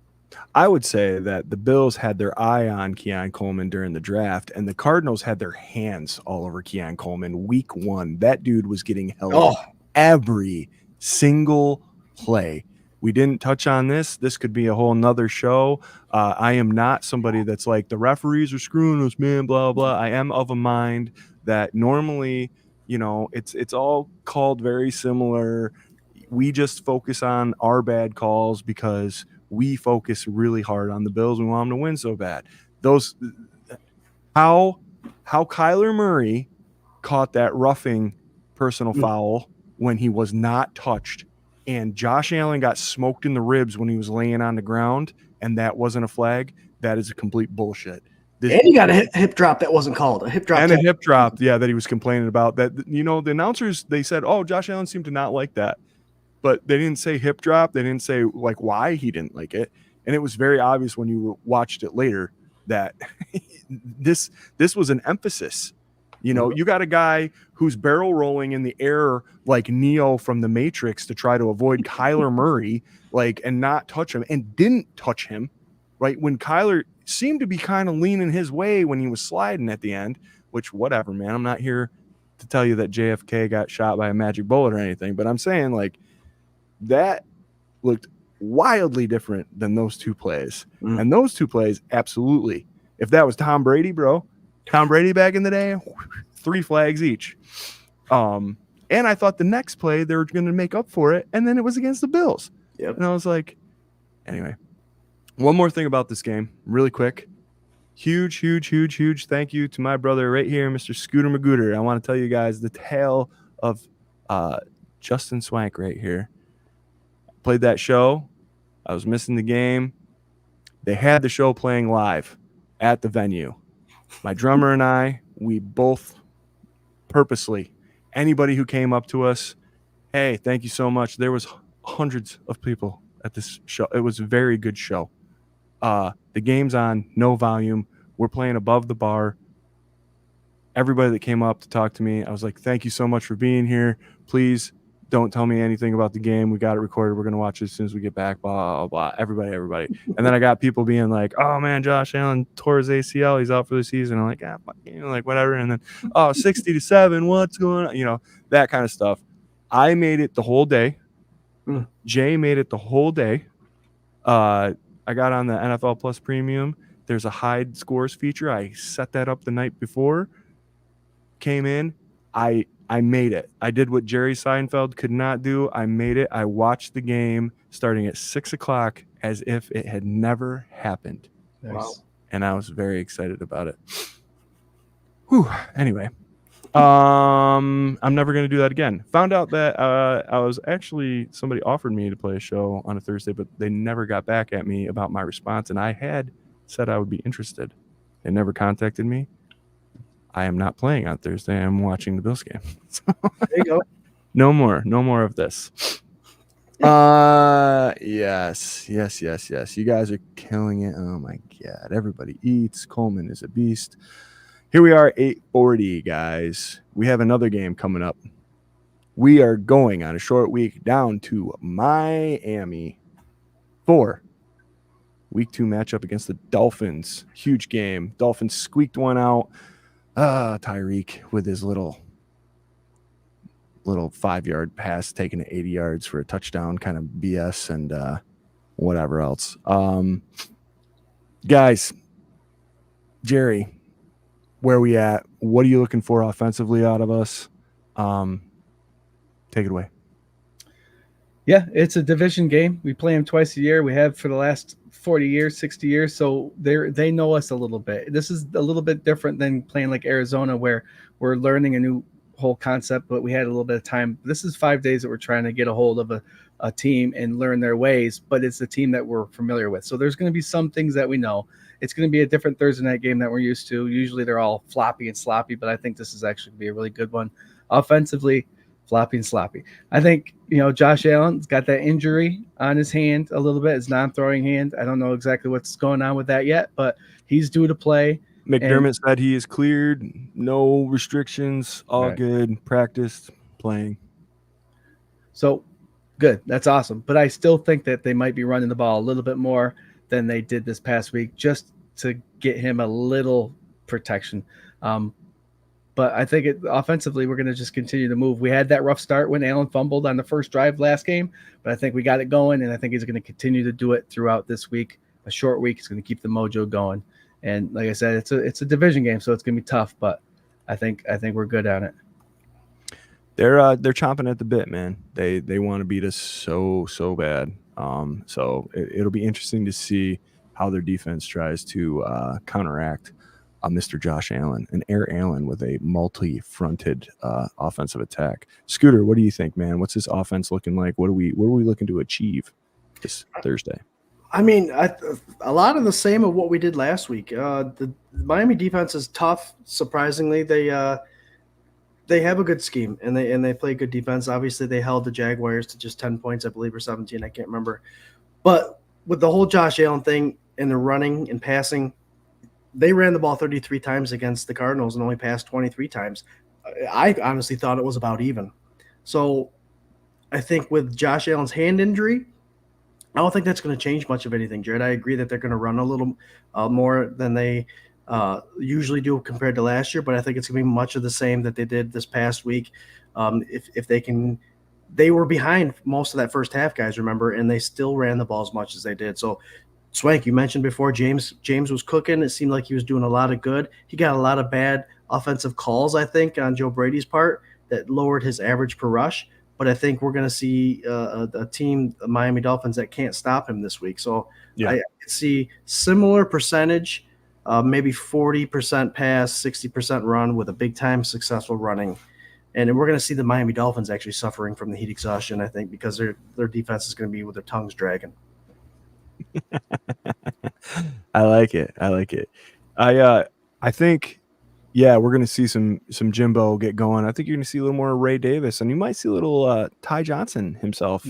I would say that the Bills had their eye on Keon Coleman during the draft, and the Cardinals had their hands all over Keon Coleman week 1. That dude was getting held every single play. We didn't touch on this. This could be a whole nother show. I am not somebody that's like, the referees are screwing us, man, blah, blah. I am of a mind that normally, it's all called very similar. We just focus on our bad calls because we focus really hard on the Bills. We want them to win so bad. How Kyler Murray caught that roughing personal foul when he was not touched, and Josh Allen got smoked in the ribs when he was laying on the ground, and that wasn't a flag. That is a complete bullshit. And he got a hip drop that wasn't called. A hip drop. And a hip drop, that he was complaining about. That, the announcers, they said, oh, Josh Allen seemed to not like that. But they didn't say hip drop. They didn't say like why he didn't like it. And it was very obvious when you watched it later that this was an emphasis. You got a guy who's barrel rolling in the air like Neo from the Matrix to try to avoid Kyler Murray, and not touch him, and didn't touch him, right? When Kyler seemed to be kind of leaning his way when he was sliding at the end, which whatever, man. I'm not here to tell you that JFK got shot by a magic bullet or anything, but I'm saying that looked wildly different than those two plays. And those two plays, absolutely. If that was Tom Brady, bro, Tom Brady back in the day, 3 flags each. And I thought the next play they were going to make up for it, and then it was against the Bills. Yep. And I was like, anyway. One more thing about this game, really quick. Huge thank you to my brother right here, Mr. Scooter Magooter. I want to tell you guys the tale of Justin Swank right here. Played that show. I was missing the game. They had the show playing live at the venue. My drummer and I, we both purposely, anybody who came up to us, hey, thank you so much. There was hundreds of people at this show. It was a very good show. The game's on, no volume. We're playing above the bar. Everybody that came up to talk to me, I was like, thank you so much for being here. Please don't tell me anything about the game. We got it recorded. We're going to watch it as soon as we get back, blah, blah, blah. Everybody. And then I got people being like, oh, man, Josh Allen tore his ACL. He's out for the season. I'm like, whatever. And then, 60-7, what's going on? That kind of stuff. I made it the whole day. Jay made it the whole day. I got on the NFL Plus Premium. There's a hide scores feature. I set that up the night before. Came in. I made it. I did what Jerry Seinfeld could not do. I made it. I watched the game starting at 6:00 as if it had never happened. Nice. Wow. And I was very excited about it. Whew. Anyway, I'm never going to do that again. Found out that I was actually, somebody offered me to play a show on a Thursday, but they never got back at me about my response. And I had said I would be interested. They never contacted me. I am not playing on Thursday. I'm watching the Bills game. There you go. No more of this. Yes. You guys are killing it. Oh my God. Everybody eats. Coleman is a beast. Here we are, 8:40, guys. We have another game coming up. We are going on a short week down to Miami for Week 2 matchup against the Dolphins. Huge game. Dolphins squeaked one out. Tyreek with his little 5-yard pass taken to 80 yards for a touchdown, kind of BS, and whatever else. Guys, Jerry, where are we at? What are you looking for offensively out of us? Take it away. Yeah, it's a division game. We play them twice a year. We have for the last 40 years, 60 years. So they know us a little bit. This is a little bit different than playing like Arizona, where we're learning a new whole concept, but we had a little bit of time. This is 5 days that we're trying to get a hold of a team and learn their ways, but it's a team that we're familiar with. So there's going to be some things that we know. It's going to be a different Thursday night game that we're used to. Usually they're all floppy and sloppy, but I think this is actually going to be a really good one. offensively, floppy and sloppy. I think, Josh Allen's got that injury on his hand a little bit, his non-throwing hand. I don't know exactly what's going on with that yet, but he's due to play. McDermott said he is cleared, no restrictions, all Right. good, practiced, playing. So good. That's awesome. But I still think that they might be running the ball a little bit more than they did this past week, just to get him a little protection. But I think offensively, we're going to just continue to move. We had that rough start when Allen fumbled on the first drive last game, but I think we got it going, and I think he's going to continue to do it throughout this week. A short week is going to keep the mojo going. And like I said, it's a division game, so it's going to be tough, but I think we're good on it. They're chomping at the bit, man. They want to beat us so bad. So it'll be interesting to see how their defense tries to counteract Mr. Josh Allen and Air Allen with a multi-fronted offensive attack. Scooter, what do you think, man? What's this offense looking like? What are we looking to achieve this Thursday? I mean, a lot of the same of what we did last week. The Miami defense is tough. Surprisingly, they have a good scheme and they play good defense. Obviously, they held the Jaguars to just 10 points, I believe, or 17. I can't remember. But with the whole Josh Allen thing and the running and passing, they ran the ball 33 times against the Cardinals and only passed 23 times. I honestly thought it was about even. So I think with Josh Allen's hand injury, I don't think that's going to change much of anything, Jarrod. I agree that they're going to run a little more than they usually do compared to last year, but I think it's going to be much of the same that they did this past week. If they can – they were behind most of that first half, guys, remember, and they still ran the ball as much as they did. So – Swank, you mentioned before James was cooking. It seemed like he was doing a lot of good. He got a lot of bad offensive calls, I think, on Joe Brady's part that lowered his average per rush. But I think we're going to see a team, the Miami Dolphins, that can't stop him this week. So yeah. I see similar percentage, maybe 40% pass, 60% run with a big-time successful running. And we're going to see the Miami Dolphins actually suffering from the heat exhaustion, I think, because their defense is going to be with their tongues dragging. I like it. I think, yeah, we're gonna see some Jimbo get going. I think you're gonna see a little more Ray Davis, and you might see a little Ty Johnson himself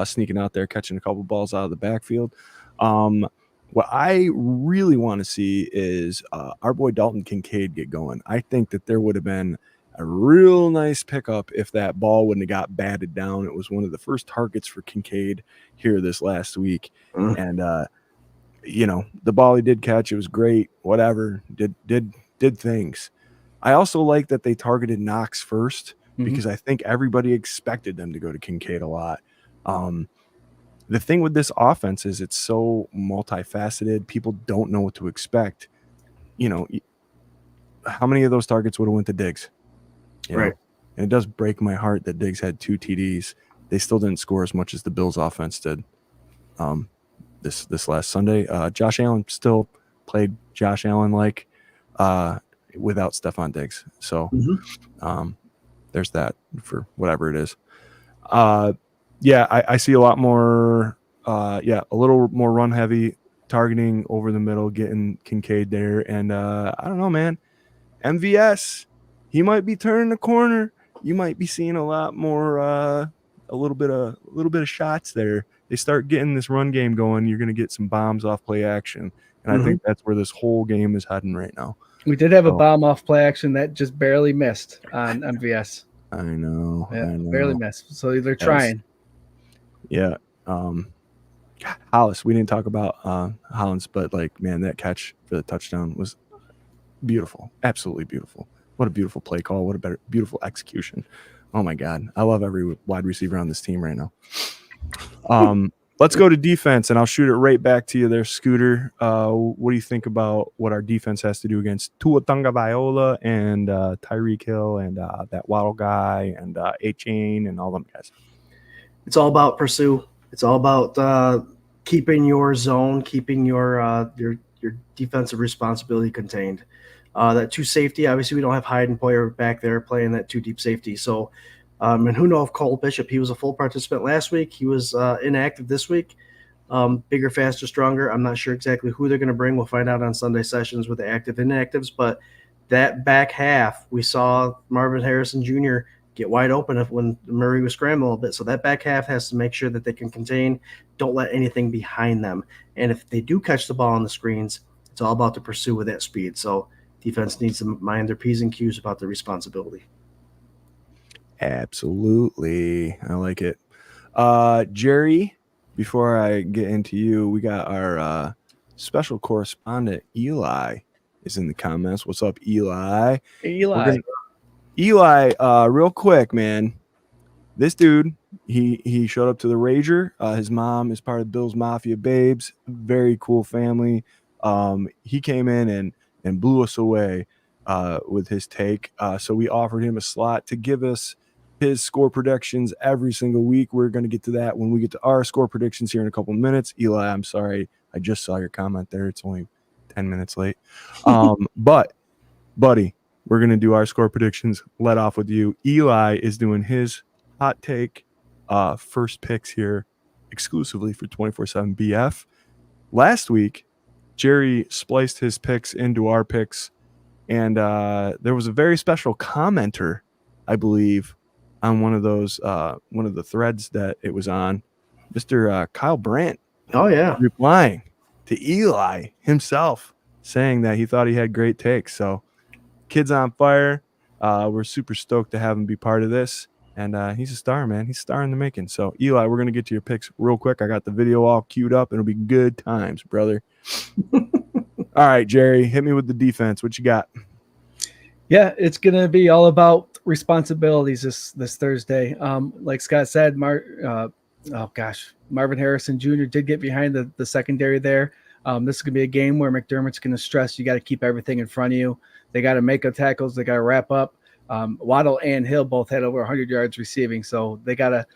sneaking out there, catching a couple balls out of the backfield. What I really want to see is our boy Dalton Kincaid get going. I think that there would have been a real nice pickup if that ball wouldn't have got batted down. It was one of the first targets for Kincaid here this last week. And, the ball he did catch, it was great, whatever, did things. I also like that they targeted Knox first because I think everybody expected them to go to Kincaid a lot. The thing with this offense is it's so multifaceted. People don't know what to expect. How many of those targets would have went to Diggs? Right. And it does break my heart that Diggs had 2 TDs. They still didn't score as much as the Bills offense did this last Sunday. Josh Allen still played Josh Allen like without Stephon Diggs. So there's that for whatever it is. I see a lot more a little more run heavy, targeting over the middle, getting Kincaid there. And I don't know, man. MVS, he might be turning the corner. You might be seeing a lot more, a little bit of shots there. They start getting this run game going. You're going to get some bombs off play action, and I think that's where this whole game is heading right now. We did have a bomb off play action that just barely missed on MVS. I know. Barely missed. So they're trying. Yeah. Hollis, we didn't talk about Hollins, but that catch for the touchdown was beautiful. Absolutely beautiful. What a beautiful play call. What a beautiful execution. Oh my God. I love every wide receiver on this team right now. Let's go to defense, and I'll shoot it right back to you there, Scooter. What do you think about what our defense has to do against Tua Tagovailoa and Tyreek Hill and that Waddle guy and A-Chain and all them guys? It's all about pursue. It's all about keeping your zone, keeping your defensive responsibility contained. That 2 safety, obviously we don't have Hyde and Poyer back there playing that 2 deep safety. So, and who knows if Cole Bishop, he was a full participant last week. He was inactive this week. Bigger, faster, stronger. I'm not sure exactly who they're going to bring. We'll find out on Sunday sessions with the active inactives. But that back half, we saw Marvin Harrison Jr. get wide open when Murray was scrambling a little bit. So that back half has to make sure that they can contain, don't let anything behind them. And if they do catch the ball on the screens, it's all about the pursuit with that speed. So defense needs to mind their P's and Q's about the responsibility. Absolutely. I like it. Jerry, before I get into you, we got our special correspondent, Eli, is in the comments. What's up, Eli? Eli, real quick, man. This dude, he showed up to the Rager. His mom is part of Bills Mafia Babes. Very cool family. He came in and blew us away with his take. So we offered him a slot to give us his score predictions every single week. We're going to get to that when we get to our score predictions here in a couple of minutes. Eli, I'm sorry. I just saw your comment there. It's only 10 minutes late. But, buddy, we're going to do our score predictions. Let off with you. Eli is doing his hot take first picks here exclusively for 24/7 BF. Last week, Jerry spliced his picks into our picks, and there was a very special commenter, I believe, on one of the threads that it was on, Mr. Kyle Brandt. Oh, yeah. Replying to Eli himself, saying that he thought he had great takes. So, kid's on fire. We're super stoked to have him be part of this. And he's a star, man. He's a star in the making. So, Eli, we're going to get to your picks real quick. I got the video all queued up. It'll be good times, brother. All right, Jerry, hit me with the defense. What you got? Yeah, it's going to be all about responsibilities this Thursday. Like Scott said, Marvin Harrison Jr. did get behind the secondary there. This is going to be a game where McDermott's going to stress you got to keep everything in front of you. They got to make up tackles. They got to wrap up. Waddle and Hill both had over 100 yards receiving, so they got to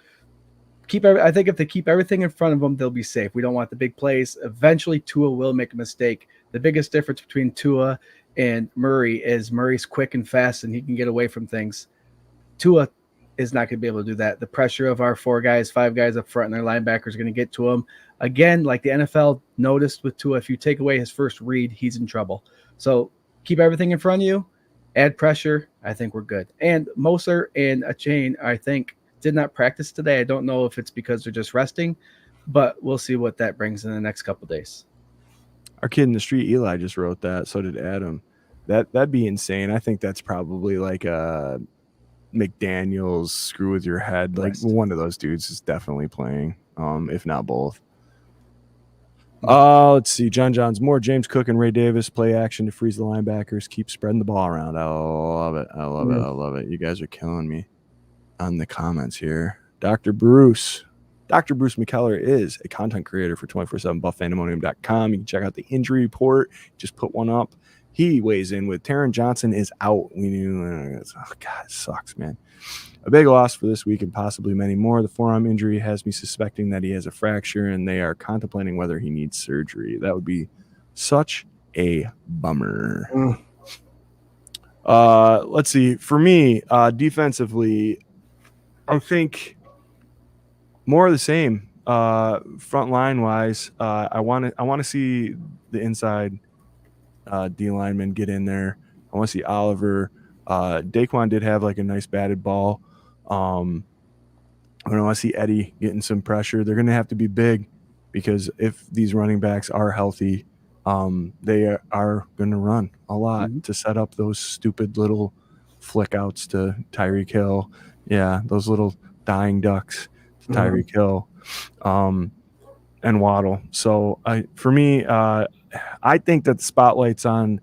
keep. I think if they keep everything in front of them, they'll be safe. We don't want the big plays. Eventually, Tua will make a mistake. The biggest difference between Tua and Murray is Murray's quick and fast, and he can get away from things. Tua is not going to be able to do that. The pressure of our 5 guys up front, and their linebackers are going to get to him. Again, like the NFL noticed with Tua, if you take away his first read, he's in trouble. So keep everything in front of you. Add pressure. I think we're good. And Moser and Achane, I think, did not practice today. I don't know if it's because they're just resting, but we'll see what that brings in the next couple of days. Our kid in the street, Eli, just wrote that. So did Adam. That'd be insane. I think that's probably like a McDaniel's screw with your head. Like one of those dudes is definitely playing, if not both. Let's see. John's more. James Cook and Ray Davis play action to freeze the linebackers. Keep spreading the ball around. I love it. I love it. You guys are killing me on the comments here. Dr. Bruce McKellar is a content creator for 247buffandemonium.com. You can check out the injury report. Just put one up. He weighs in with Taron Johnson is out. We knew. Oh, God, it sucks, man. A big loss for this week and possibly many more. The forearm injury has me suspecting that he has a fracture, and they are contemplating whether he needs surgery. That would be such a bummer. Let's see. For me, defensively, I think more of the same. Front line wise, I want to see the inside D lineman get in there. I want to see Oliver. Daquan did have like a nice batted ball. I want to see Eddie getting some pressure. They're going to have to be big because if these running backs are healthy, they are going to run a lot to set up those stupid little flick outs to Tyreek Hill. Yeah, those little dying ducks to Tyreek Hill and Waddle. So for me, I think that the spotlight's on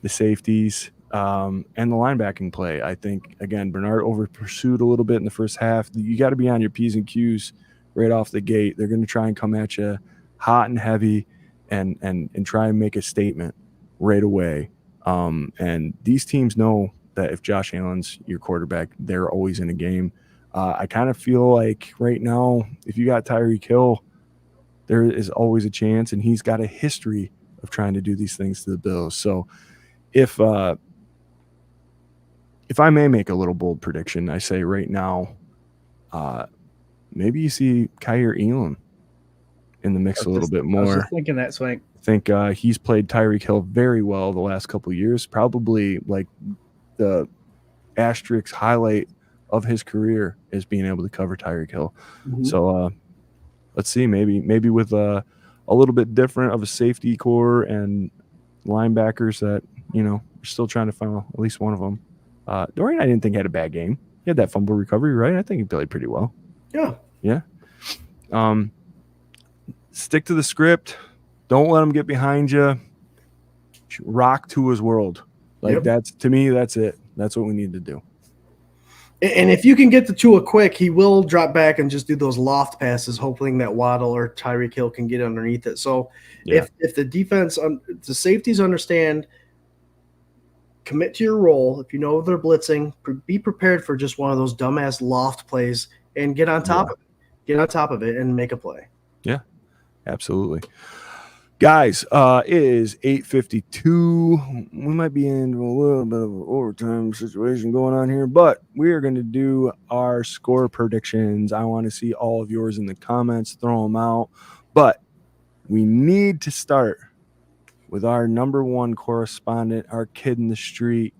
the safeties and the linebacking play. I think, again, Bernard over pursued a little bit in the first half. You got to be on your P's and Q's right off the gate. They're going to try and come at you hot and heavy and try and make a statement right away. And these teams know that if Josh Allen's your quarterback, they're always in a game. I kind of feel like right now, if you got Tyreek Hill, there is always a chance, and he's got a history of trying to do these things to the Bills. So if I may make a little bold prediction, I say right now, maybe you see Kyer Elam in the mix a little bit more. I was just thinking that, Swank. I think he's played Tyreek Hill very well the last couple of years, probably like the asterisk highlight of his career is being able to cover Tyreek Hill. Mhm. So let's see, maybe with a little bit different of a safety core and linebackers that, we're still trying to find at least one of them. Dorian, I didn't think had a bad game. He had that fumble recovery, right? I think he played pretty well. Yeah. Stick to the script. Don't let him get behind you. Rock to his world. That's, to me, that's it. That's what we need to do. And if you can get the Tua quick, he will drop back and just do those loft passes, hoping that Waddle or Tyreek Hill can get underneath it. So if the defense, the safeties understand, commit to your role. If you know they're blitzing, be prepared for just one of those dumbass loft plays and get on top of it. Get on top of it and make a play. Yeah, absolutely. Guys, it is 8:52. We might be in a little bit of an overtime situation going on here, but we are going to do our score predictions. I want to see all of yours in the comments. Throw them out. But we need to start with our number one correspondent, our kid in the street,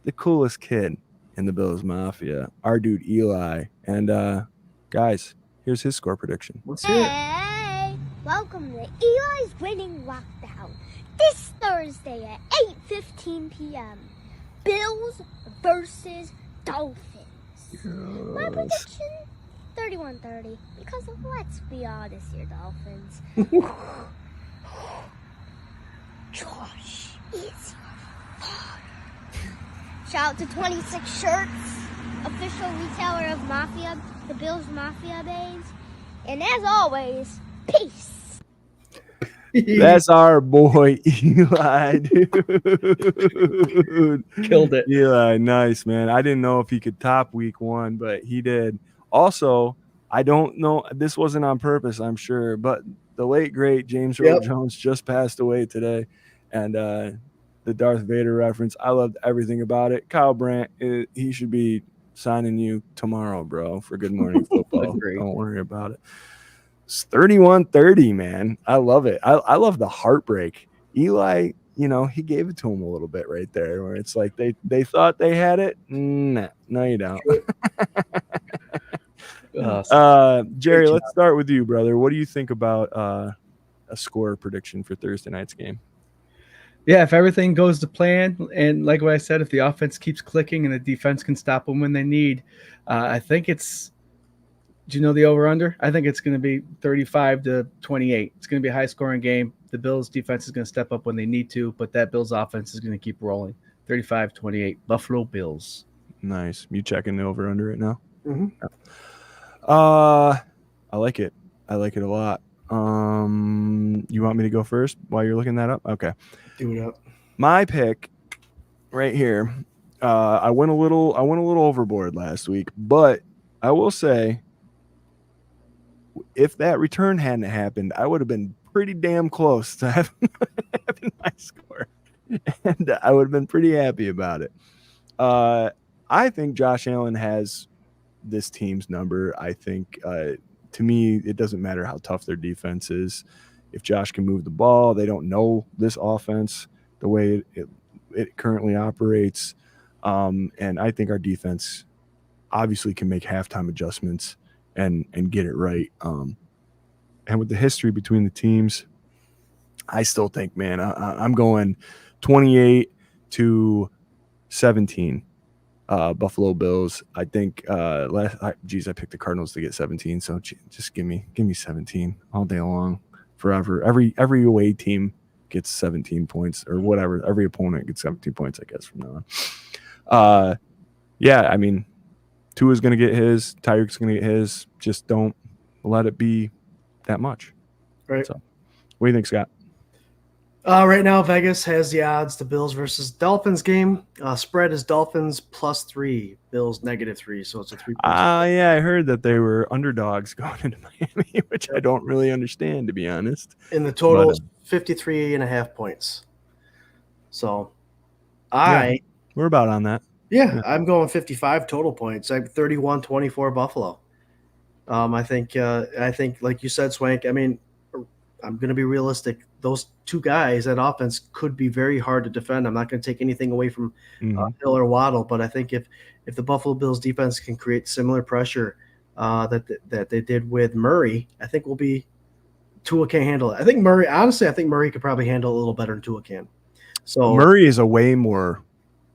the coolest kid in the Bills Mafia, our dude Eli. And guys, here's his score prediction. Let's hear it. Hey, welcome to Eli's Winning Lockdown. This Thursday at 8:15 p.m. Bills versus Dolphins. My prediction, 31-30. Because let's be honest here, Dolphins. Josh is your father. Shout out to 26 Shirts, official retailer of Mafia, the Bills Mafia Bays. And as always, peace. That's our boy Eli, dude. Killed it. Eli, nice, man. I didn't know if he could top week 1, but he did. Also, I don't know, this wasn't on purpose, I'm sure, but the late, great James Earl Jones just passed away today. And the Darth Vader reference, I loved everything about it. Kyle Brandt, he should be signing you tomorrow, bro, for Good Morning Football. Don't worry about it. It's 31-30, man. I love it. I love the heartbreak. Eli, he gave it to him a little bit right there, where it's like they thought they had it. Nah, no, you don't. Jerry, let's start with you, brother. What do you think about a score prediction for Thursday night's game? Yeah, if everything goes to plan, and like what I said, if the offense keeps clicking and the defense can stop them when they need, I think it's. Do you know the over/under? I think it's going to be 35-28. It's going to be a high-scoring game. The Bills' defense is going to step up when they need to, but that Bills' offense is going to keep rolling. 35-28, Buffalo Bills. Nice. You checking the over/under right now? Mm-hmm. I like it. I like it a lot. You want me to go first while you're looking that up? Okay. Do it up. My pick right here. I went a little overboard last week, but I will say, if that return hadn't happened, I would have been pretty damn close to having my score, and I would have been pretty happy about it. I think Josh Allen has this team's number. I think, to me, it doesn't matter how tough their defense is. If Josh can move the ball, they don't know this offense the way it currently operates. And I think our defense obviously can make halftime adjustments and get it right. And with the history between the teams, I still think, man, I'm going 28-17. Buffalo Bills. I think I picked the Cardinals to get 17, so just give me 17 all day long, forever. Every away team gets 17 points or whatever. Every opponent gets 17 points, I guess, from now on. Yeah, I mean, Tua's going to get his, Tyreek's going to get his. Just don't let it be that much. Right. So, what do you think, Scott? Right now, Vegas has the odds, the Bills versus Dolphins game. Spread is Dolphins +3, Bills -3, so it's a 3. Yeah, I heard that they were underdogs going into Miami, which I don't really understand, to be honest. And the total is 53.5 points. So, we're about on that. Yeah, I'm going 55 total points. I'm 31-24 Buffalo. I think, like you said, Swank. I mean, I'm going to be realistic. those two guys, that offense could be very hard to defend. I'm not going to take anything away from Hill or Waddle, but I think if the Buffalo Bills defense can create similar pressure that they did with Murray, I think Tua can't handle it. I think Murray could probably handle it a little better than Tua can. So Murray is a way more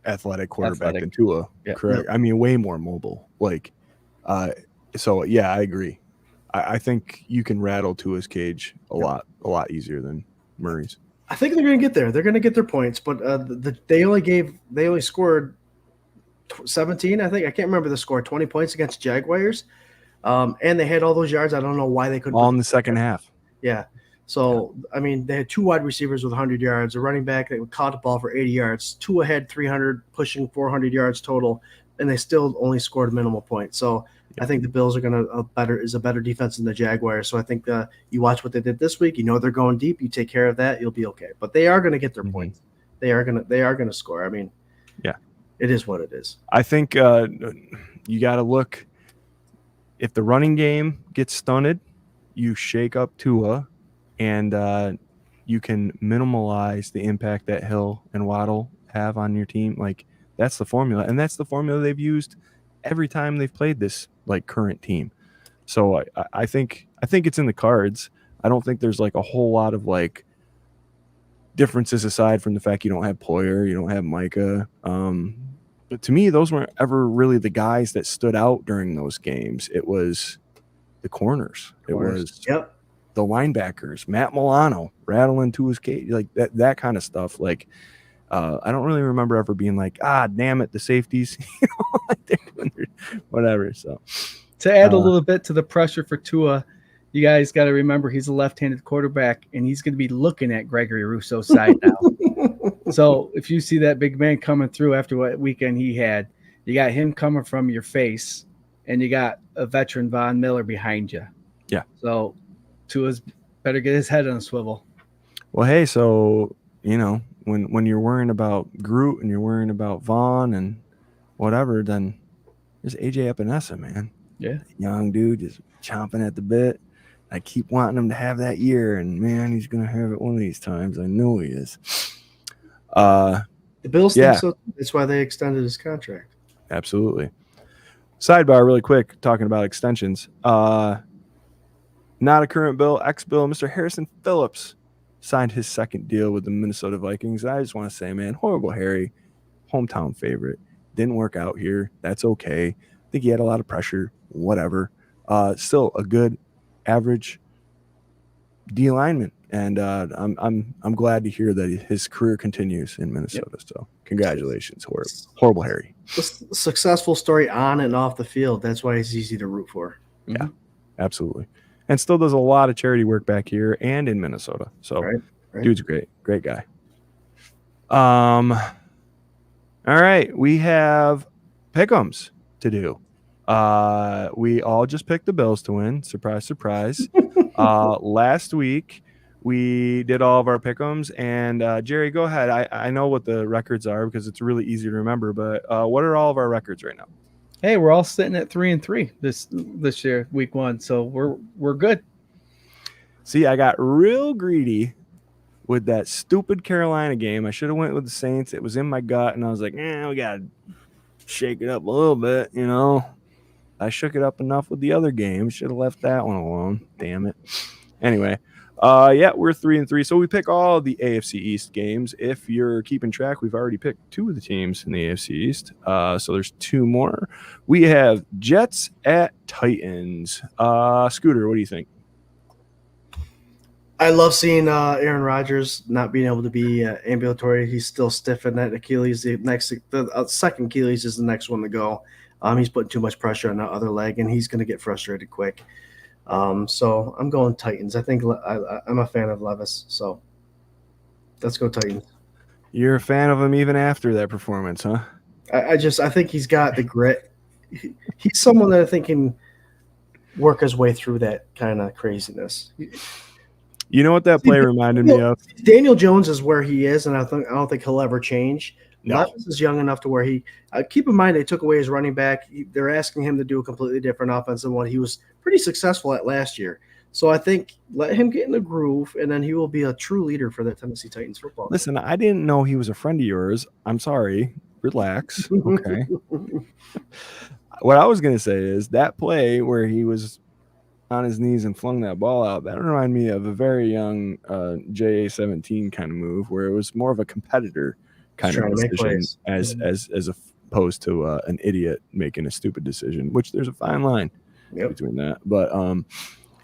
athletic quarterback than Tua, correct? I mean, way more mobile. So yeah, I agree. I think you can rattle Tua's cage a lot easier than Murray's. I think they're going to get there. They're going to get their points, but they only scored 17. I think I can't remember the score. 20 points against Jaguars, and they had all those yards. I don't know why they couldn't. All in the second half. Yeah. So I mean, they had 2 wide receivers with 100 yards, a running back that caught the ball for 80 yards. Tua had 300, pushing 400 yards total, and they still only scored minimal points. So I think the Bills are going to a better defense than the Jaguars. So I think you watch what they did this week. You know they're going deep. You take care of that, you'll be okay. But they are going to get their points. They are going to score. I mean, yeah, it is what it is. I think you got to look. If the running game gets stunted, you shake up Tua, and you can minimize the impact that Hill and Waddle have on your team. Like, that's the formula, and that's the formula they've used every time they've played this current team. So I think it's in the cards. I don't think there's a whole lot of differences aside from the fact you don't have Poyer, you don't have Micah. But to me, those weren't ever really the guys that stood out during those games. It was the corners. It was the linebackers, Matt Milano rattling to his cage, that kind of stuff. I don't really remember ever being damn it, the safeties, whatever. So to add a little bit to the pressure for Tua, you guys got to remember he's a left-handed quarterback, and he's going to be looking at Gregory Rousseau's side now. So if you see that big man coming through after what weekend he had, you got him coming from your face, and you got a veteran Von Miller behind you. Yeah. So Tua's better get his head on a swivel. Well, hey, so when you're worrying about Groot and you're worrying about Vaughn and whatever, then there's AJ Epinesa, man. Yeah. Young dude just chomping at the bit. I keep wanting him to have that year, and man, he's going to have it one of these times. I know he is. The Bills think so. That's why they extended his contract. Absolutely. Sidebar really quick, talking about extensions. Not a current Bill, ex-Bill, Mr. Harrison Phillips signed his second deal with the Minnesota Vikings. I just want to say, man, horrible Harry, hometown favorite. Didn't work out here. That's okay. I think he had a lot of pressure, whatever. Still a good average D lineman. And I'm glad to hear that his career continues in Minnesota. Yep. So congratulations, horrible Harry. Successful story on and off the field. That's why he's easy to root for. Yeah, absolutely. And still does a lot of charity work back here and in Minnesota. So right. Dude's great guy. All right, we have pick'ems to do. We all just picked the Bills to win. Surprise, surprise. Last week we did all of our pick'ems, and Jerry, go ahead. I know what the records are because it's really easy to remember. But what are all of our records right now? Hey, we're all sitting at 3-3 this year, week 1. So we're good. See, I got real greedy with that stupid Carolina game. I should have went with the Saints. It was in my gut, and I was like, we gotta shake it up a little bit, I shook it up enough with the other games. Should have left that one alone. Damn it. Anyway, we're 3-3. So we pick all of the AFC East games. If you're keeping track, we've already picked 2 of the teams in the AFC East. So there's 2 more. We have Jets at Titans. Scooter, what do you think? I love seeing Aaron Rodgers not being able to be ambulatory. He's still stiff in that Achilles. The second Achilles is the next one to go. He's putting too much pressure on the other leg, and he's going to get frustrated quick. So I'm going Titans. I think I'm a fan of Levis, so let's go Titans. You're a fan of him even after that performance, huh? I think he's got the grit. He's someone that I think can work his way through that kind of craziness. You know what that play reminded me of? Daniel Jones is where he is, and I don't think he'll ever change. No. Levis is young enough to where he keep in mind they took away his running back. They're asking him to do a completely different offense than what he was pretty successful at last year. So I think let him get in the groove, and then he will be a true leader for the Tennessee Titans football team. Listen, I didn't know he was a friend of yours. I'm sorry. Relax. Okay. What I was going to say is that play where he was on his knees and flung that ball out, that reminded me of a very young JA-17 kind of move where it was more of a competitor kind of decision as opposed to an idiot making a stupid decision, which there's a fine line between that. But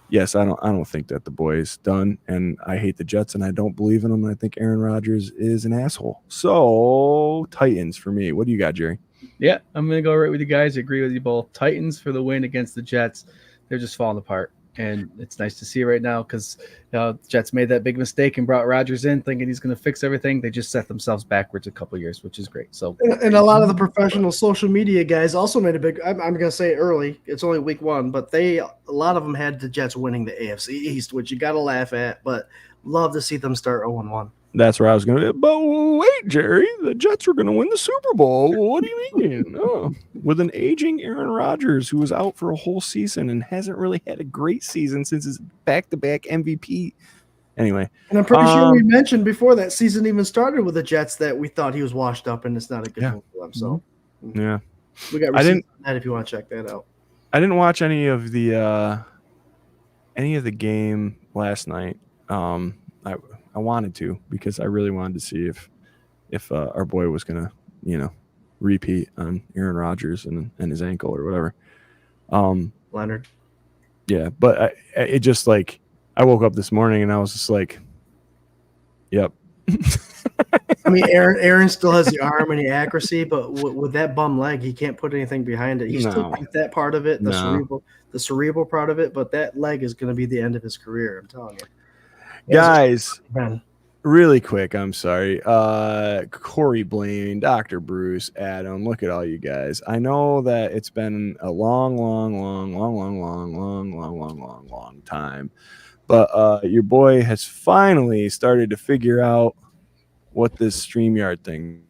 yes, I don't think that the boy's done, and I hate the Jets, and I don't believe in them, and I think Aaron Rodgers is an asshole. So Titans for me. What do you got, Jerry? Yeah, I'm going to go right with you guys. I agree with you both. Titans for the win against the Jets. They're just falling apart, and it's nice to see right now because the Jets made that big mistake and brought Rodgers in thinking he's going to fix everything. They just set themselves backwards a couple of years, which is great. So, and a lot of the professional social media guys also made a big. I'm going to say it early. It's only week 1, but a lot of them had the Jets winning the AFC East, which you got to laugh at. But love to see them start 0-1. That's where I was going to. But wait, Jerry, the Jets were going to win the Super Bowl. What do you mean? Oh, with an aging Aaron Rodgers who was out for a whole season and hasn't really had a great season since his back-to-back MVP. Anyway, and I'm pretty sure we mentioned before that season even started with the Jets that we thought he was washed up, and it's not a good move for them. So, yeah, we got receipts on that if you want to check that out. I didn't watch any of the game last night. I wanted to because I really wanted to see if our boy was gonna, repeat on Aaron Rodgers and his ankle or whatever. Leonard. Yeah, but it just like I woke up this morning and I was just like, yep. I mean, Aaron still has the arm and the accuracy, but with that bum leg, he can't put anything behind it. He still got that part of it, the cerebral part of it, but that leg is going to be the end of his career. I'm telling you. Guys, really quick, I'm sorry. Corey Blaine, Dr. Bruce, Adam, look at all you guys. I know that it's been a long time, but your boy has finally started to figure out what this StreamYard thing.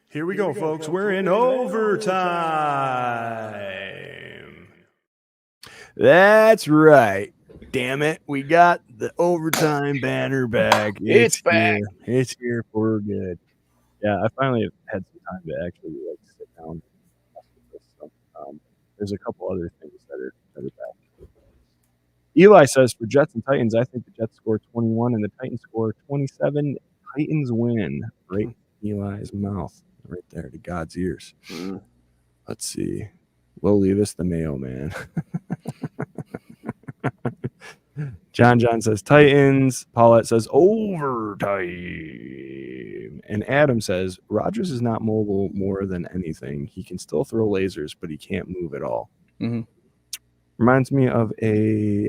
Here we go, folks. We're in overtime. That's right. Damn it, we got the overtime banner back. It's back. Here. It's here for good. Yeah, I finally had some time to actually sit down. There's a couple other things that are back. Eli says for Jets and Titans, I think the Jets score 21 and the Titans score 27. Titans win. Right in Eli's mouth, right there to God's ears. Let's see. We'll leave us the mailman. John says Titans. Paulette says overtime. And Adam says Rodgers is not mobile more than anything. He can still throw lasers, but he can't move at all. Mm-hmm. Reminds me of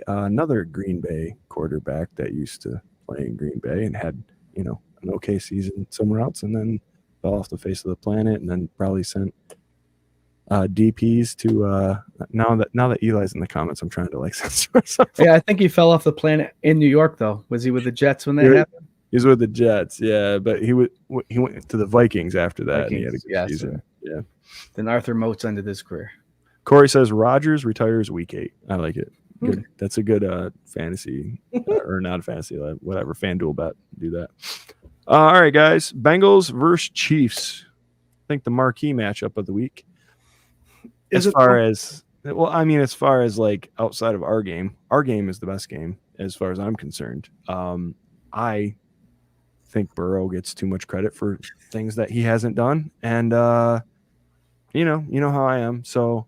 another Green Bay quarterback that used to play in Green Bay and had, an okay season somewhere else and then fell off the face of the planet and then probably sent DPs to now that Eli's in the comments, I'm trying to censor myself. Yeah, I think he fell off the planet in New York though. Was he with the Jets when that happened? He was with the Jets, yeah, but he went to the Vikings after that. And he had a good season. Yeah. Then Arthur Moats ended his career. Corey says Rodgers retires week 8. I like it. Good. That's a good fantasy or not fantasy, whatever FanDuel bet. Do that. All right, guys. Bengals versus Chiefs. I think the marquee matchup of the week. As far as outside of our game is the best game as far as I'm concerned. I think Burrow gets too much credit for things that he hasn't done, and you know how I am. So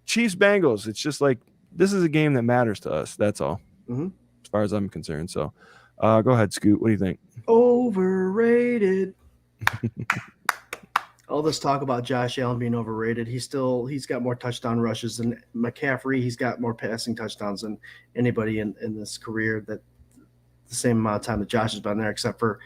Chiefs Bengals, it's just like this is a game that matters to us. That's all, as far as I'm concerned. So go ahead, Scoot. What do you think? Overrated. All this talk about Josh Allen being overrated. He's got more touchdown rushes than McCaffrey. He's got more passing touchdowns than anybody in this career that the same amount of time that Josh has been there, except for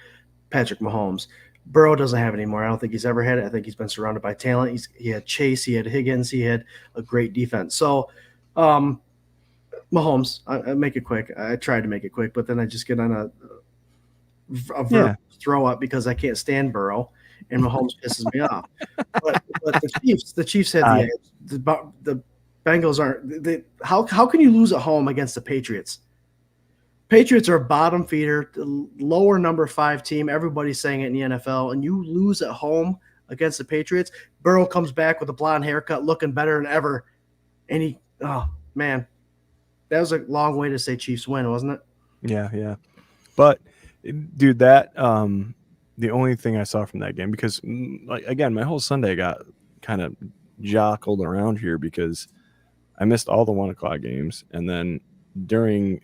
Patrick Mahomes. Burrow doesn't have it anymore. I don't think he's ever had it. I think he's been surrounded by talent. He had Chase, he had Higgins, he had a great defense. So Mahomes, I make it quick. I tried to make it quick, but then I just get on a throw up because I can't stand Burrow. And Mahomes pisses me off. But the Chiefs had the Bengals aren't. How can you lose at home against the Patriots? Patriots are a bottom feeder, lower number 5 team. Everybody's saying it in the NFL, and you lose at home against the Patriots. Burrow comes back with a blonde haircut, looking better than ever, and oh man, that was a long way to say Chiefs win, wasn't it? Yeah. But dude, that the only thing I saw from that game, because like again, my whole Sunday got kind of jockled around here because I missed all the 1:00 games, and then during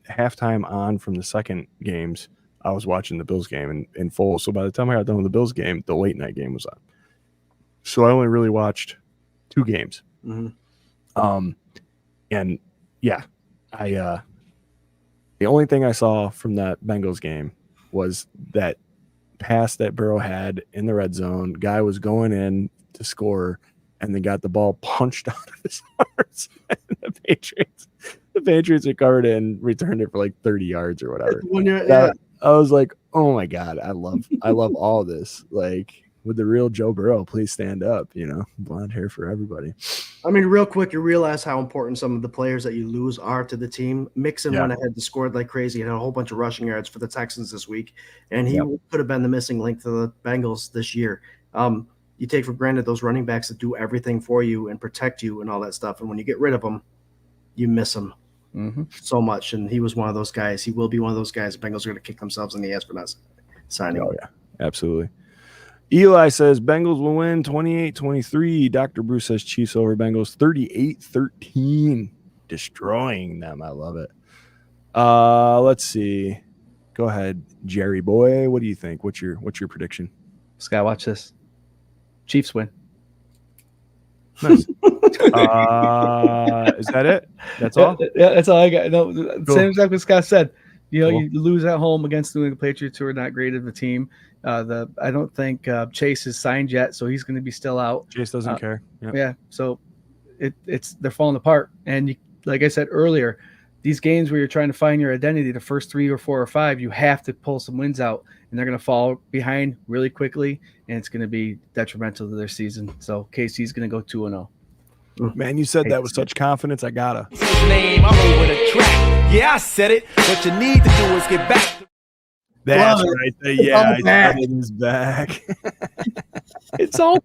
halftime on from the second games, I was watching the Bills game in full. So by the time I got done with the Bills game, the late night game was on. So I only really watched 2 games. Mm-hmm. And yeah, the only thing I saw from that Bengals game was that pass that Burrow had in the red zone. Guy was going in to score and then got the ball punched out of his arms. And the Patriots recovered it and returned it for like 30 yards or whatever. I was like, oh my God, I love all this. Like, would the real Joe Burrow please stand up? Blonde hair for everybody. I mean, real quick, you realize how important some of the players that you lose are to the team. Mixon went ahead and scored like crazy and had a whole bunch of rushing yards for the Texans this week, and he could have been the missing link to the Bengals this year. You take for granted those running backs that do everything for you and protect you and all that stuff, and when you get rid of them, you miss them so much. And he was one of those guys. He will be one of those guys. The Bengals are going to kick themselves in the ass for not signing. Oh, yeah, absolutely. Eli says Bengals will win 28-23. Dr. Bruce says Chiefs over Bengals 38-13. Destroying them. I love it. Let's see. Go ahead, Jerry boy. What do you think? What's your prediction? Scott, watch this. Chiefs win. Nice. Is that it? That's all? Yeah, that's all I got. No, cool. Same exactly what Scott said. Cool. You lose at home against the New England Patriots, who are not great of a team. I don't think Chase is signed yet, so he's going to be still out. Chase doesn't care. Yep. Yeah, so they're falling apart. And like I said earlier, these games where you're trying to find your identity, the first 3 or 4 or 5, you have to pull some wins out, and they're going to fall behind really quickly, and it's going to be detrimental to their season. So KC's going to go 2-0. Man, you said that with such confidence. I gotta. His name, I'm over the track. Yeah, I said it. What you need to do is get back. That's right. Yeah, it is back. It's all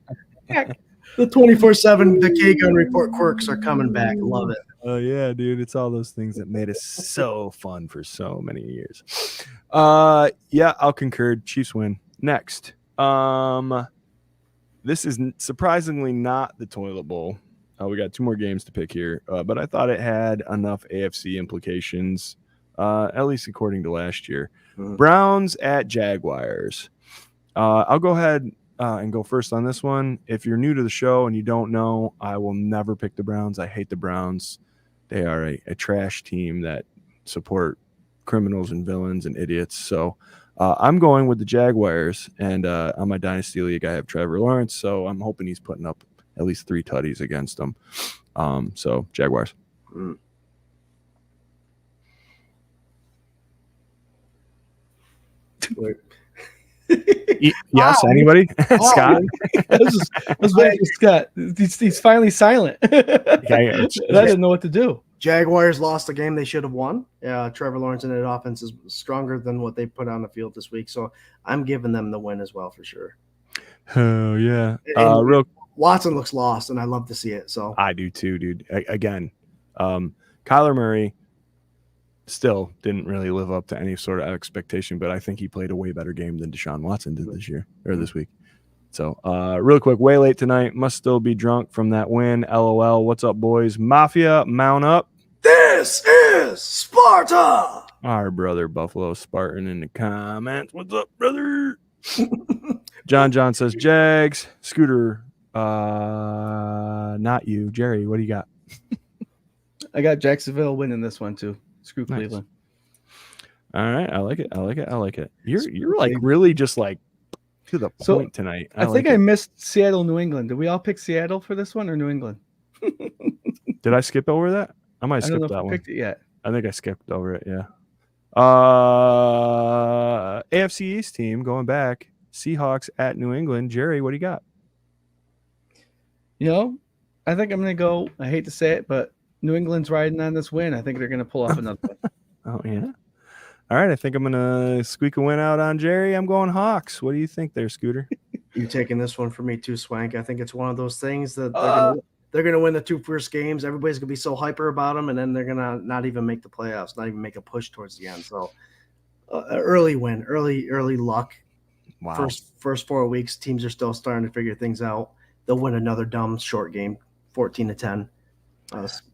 back. The 24/7, the K-Gun Report quirks are coming back. Love it. Oh yeah, dude. It's all those things that made us so fun for so many years. Yeah, I'll concur. Chiefs win. Next. This is surprisingly not the toilet bowl. We got 2 more games to pick here, but I thought it had enough AFC implications, at least according to last year. Browns at Jaguars. I'll go ahead and go first on this one. If you're new to the show and you don't know, I will never pick the Browns. I hate the Browns. They are a trash team that support criminals and villains and idiots. So I'm going with the Jaguars, and on my Dynasty League, I have Trevor Lawrence, so I'm hoping he's putting up at least 3 tutties against them. So Jaguars. Yes, anybody? Scott? I was waiting for Scott. He's finally silent. I didn't know what to do. Jaguars lost a game they should have won. Trevor Lawrence and that offense is stronger than what they put on the field this week. So I'm giving them the win as well for sure. Oh, yeah. Watson looks lost, and I love to see it. So I do too, dude. Again, Kyler Murray still didn't really live up to any sort of expectation, but I think he played a way better game than Deshaun Watson did this year or this week. So real quick, way late tonight. Must still be drunk from that win. LOL. What's up, boys? Mafia, mount up. This is Sparta. Our brother Buffalo Spartan in the comments. What's up, brother? John says Jags. Scooter, not you. Jerry, what do you got? I got Jacksonville winning this one too. Screw Cleveland. All right, I like it. You're like really just like to the point tonight. I think I missed Seattle, New England. Did we all pick Seattle for this one or New England? Did I skip over that? I might have skipped that one. Picked it yet. I think I skipped over it. Yeah. AFC East team going back. Seahawks at New England. Jerry, what do you got? I think I'm going to go. I hate to say it, but New England's riding on this win. I think they're going to pull off another one. Oh, yeah. All right. I think I'm going to squeak a win out on Jerry. I'm going Hawks. What do you think there, Scooter? You taking this one for me too, Swank. I think it's one of those things that they're gonna win the 2 first games. Everybody's gonna be so hyper about them, and then they're gonna not even make the playoffs, not even make a push towards the end. So early win, early luck. Wow. First 4 weeks, teams are still starting to figure things out. They'll win another dumb short game, 14-10.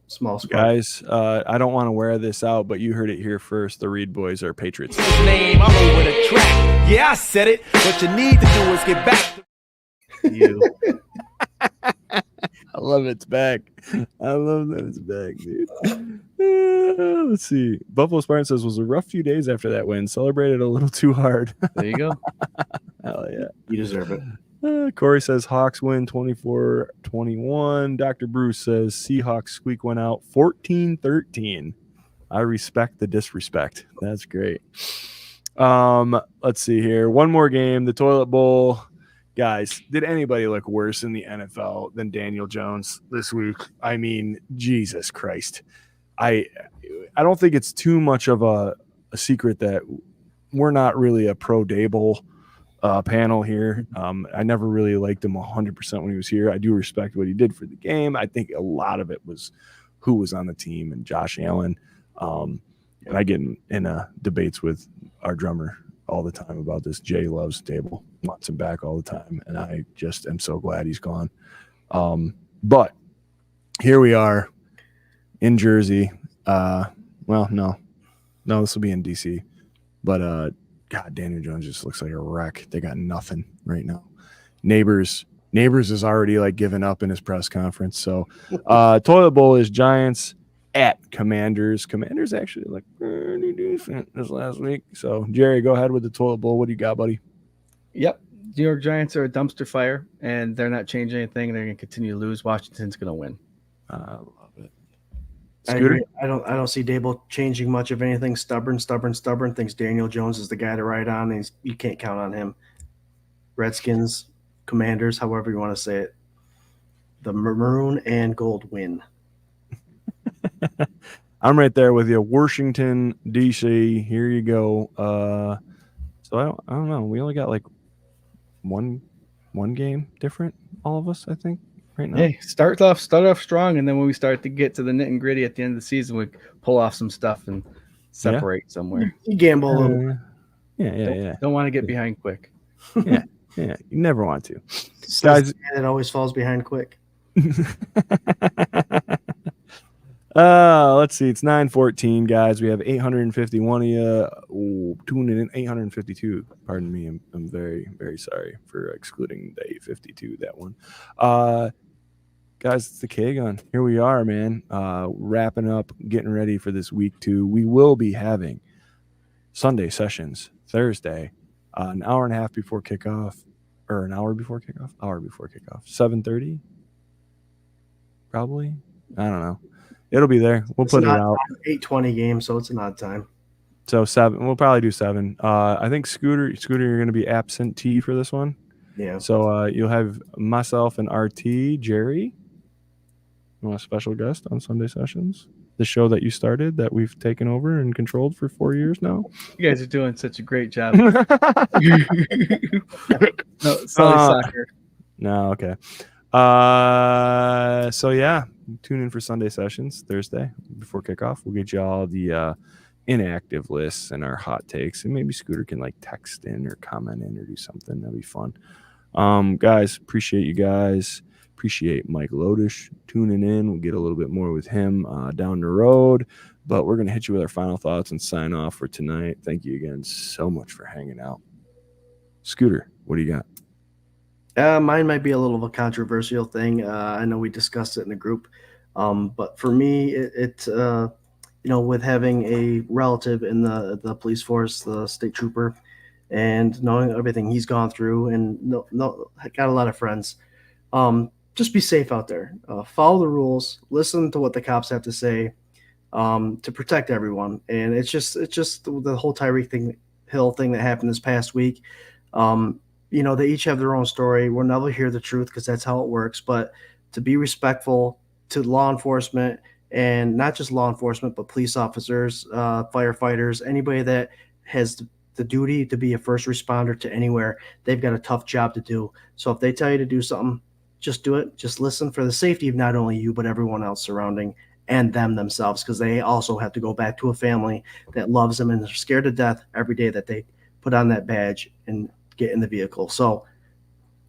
Small squad. Guys, I don't want to wear this out, but you heard it here first. The Reed boys are Patriots. Name, I'm over the track. Yeah, I said it. What you need to do is get back to You. I love it's back. I love that it's back, dude. Let's see. Buffalo Spartan says, was a rough few days after that win. Celebrated a little too hard. There you go. Hell yeah. You deserve it. Corey says Hawks win 24-21. Dr. Bruce says Seahawks squeak one out 14-13. I respect the disrespect. That's great. Let's see here. One more game. The Toilet Bowl. Guys, did anybody look worse in the NFL than Daniel Jones this week? I mean, Jesus Christ. I don't think it's too much of a secret that we're not really a pro Dable panel here. I never really liked him 100% when he was here. I do respect what he did for the game. I think a lot of it was who was on the team and Josh Allen. And I get in debates with our drummer all the time about this. Jay loves Dable, wants him back all the time, and I just am so glad he's gone. But here we are in Jersey. Well, no, this will be in DC. But God, Daniel Jones just looks like a wreck. They got nothing right now. Neighbors is already like giving up in his press conference. So Toilet Bowl is Giants at Commanders. Commanders actually like pretty decent this last week. So Jerry, go ahead with the Toilet Bowl. What do you got, buddy? Yep. New York Giants are a dumpster fire, and they're not changing anything. They're going to continue to lose. Washington's going to win. I love it. I Scooter? agree. I don't see Dable changing much of anything. Stubborn. Thinks Daniel Jones is the guy to ride on, and you can't count on him. Redskins, Commanders, however you want to say it. The maroon and gold win. I'm right there with you. Washington, D.C. Here you go. So I don't know. We only got like one game different, all of us, I think, right now. Hey, start off strong, and then when we start to get to the nit and gritty at the end of the season, we pull off some stuff and separate somewhere. You gamble a little. Yeah. Don't want to get behind quick. Yeah. You never want to. Guys, it always falls behind quick. Let's see. It's 9:14, guys. We have 851 of you tuning in. 852. Pardon me. I'm very, very sorry for excluding the 852. That one. Guys, it's the K-Gun. Here we are, man. Wrapping up, getting ready for this week 2. We will be having Sunday sessions Thursday, an hour and a half before kickoff, or an hour before kickoff. 7:30. Probably. I don't know. It'll be there. We'll put it out. 8:20 game, so it's an odd time. So 7. We'll probably do 7. I think Scooter, you're going to be absentee for this one. Yeah. So you'll have myself and RT, Jerry. You want a special guest on Sunday Sessions? The show that you started, that we've taken over and controlled for 4 years now. You guys are doing such a great job. No, soccer. No, okay. So yeah, tune in for Sunday Sessions Thursday before kickoff. We'll get you all the inactive lists and our hot takes, and maybe Scooter can like text in or comment in or do something. That'd be fun. Guys, appreciate you guys. Appreciate Mike Lodish tuning in. We'll get a little bit more with him down the road, but we're going to hit you with our final thoughts and sign off for tonight. Thank you again so much for hanging out. Scooter, what do you got? Mine might be a little of a controversial thing. I know we discussed it in the group, but for me, it with having a relative in the police force, the state trooper, and knowing everything he's gone through, and I got a lot of friends. Just be safe out there. Follow the rules. Listen to what the cops have to say to protect everyone. And it's just the whole Tyreek Hill thing that happened this past week. They each have their own story. We'll never hear the truth because that's how it works. But to be respectful to law enforcement, and not just law enforcement, but police officers, firefighters, anybody that has the duty to be a first responder to anywhere. They've got a tough job to do. So if they tell you to do something, just do it. Just listen for the safety of not only you, but everyone else surrounding and them themselves, because they also have to go back to a family that loves them and they're scared to death every day that they put on that badge and get in the vehicle. So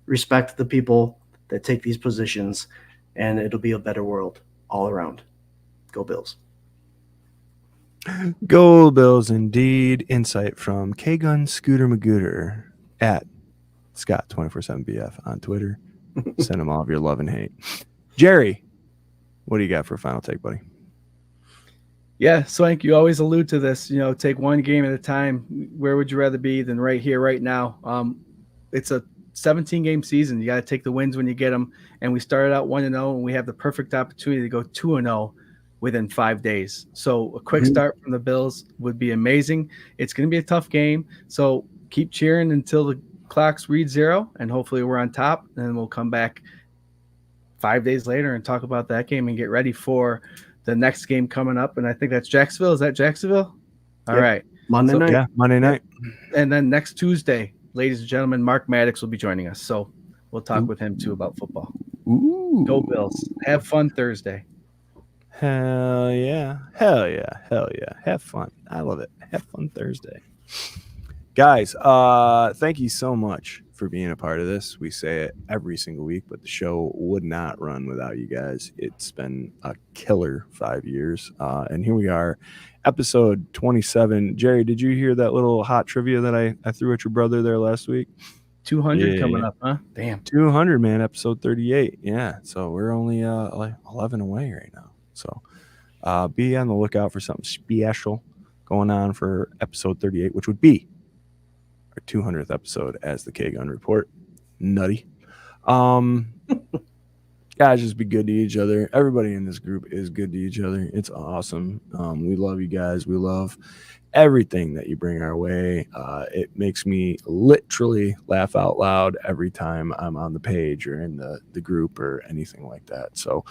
respect the people that take these positions, and it'll be a better world all around. Go Bills. Go Bills indeed. Insight from K-Gun Scooter Magooter at Scott247BF on Twitter. Send him all of your love and hate. Jerry, what do you got for a final take, buddy? Yeah, Swank, you always allude to this, take one game at a time. Where would you rather be than right here, right now? It's a 17-game season. You got to take the wins when you get them. And we started out 1-0, and we have the perfect opportunity to go 2-0 within 5 days. So a quick start from the Bills would be amazing. It's going to be a tough game. So keep cheering until the clocks read 0, and hopefully we're on top. And then we'll come back 5 days later and talk about that game and get ready for the next game coming up. And I think that's Jacksonville. Is that Jacksonville? All right. Monday night. Yeah, Monday night. And then next Tuesday, ladies and gentlemen, Mark Maddox will be joining us. So we'll talk with him too about football. Ooh. Go Bills. Have fun Thursday. Hell yeah. Hell yeah. Hell yeah. Have fun. I love it. Have fun Thursday. Guys, thank you so much for being a part of this. We say it every single week, but the show would not run without you guys. It's been a killer 5 years. And here we are, episode 27. Jerry, did you hear that little hot trivia that I threw at your brother there last week? 200 coming up, huh? Damn. 200, man. Episode 38. Yeah. So we're only like 11 away right now. So be on the lookout for something special going on for episode 38, which would be our 200th episode as the K-Gun Report. Nutty. Guys, just be good to each other. Everybody in this group is good to each other. It's awesome. We love you guys. We love everything that you bring our way. It makes me literally laugh out loud every time I'm on the page or in the group or anything like that. So,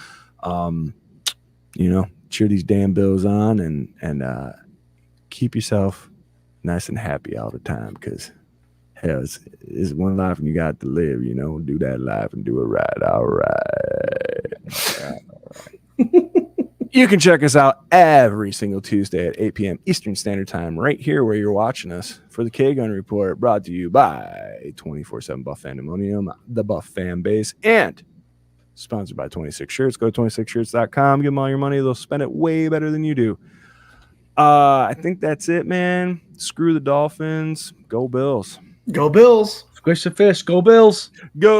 cheer these damn Bills on and keep yourself nice and happy all the time, because hell, it's one life and you got to live, do that life and do it right. All right. You can check us out every single Tuesday at 8 p.m. Eastern Standard Time right here where you're watching us for the K-Gun Report, brought to you by 24/7 Buff Fandemonium, the Buff fan base, and sponsored by 26 Shirts. Go to 26shirts.com, give them all your money. They'll spend it way better than you do. I think that's it, man. Screw the Dolphins. Go Bills. Go Bills. Squish the fish. Go Bills. Go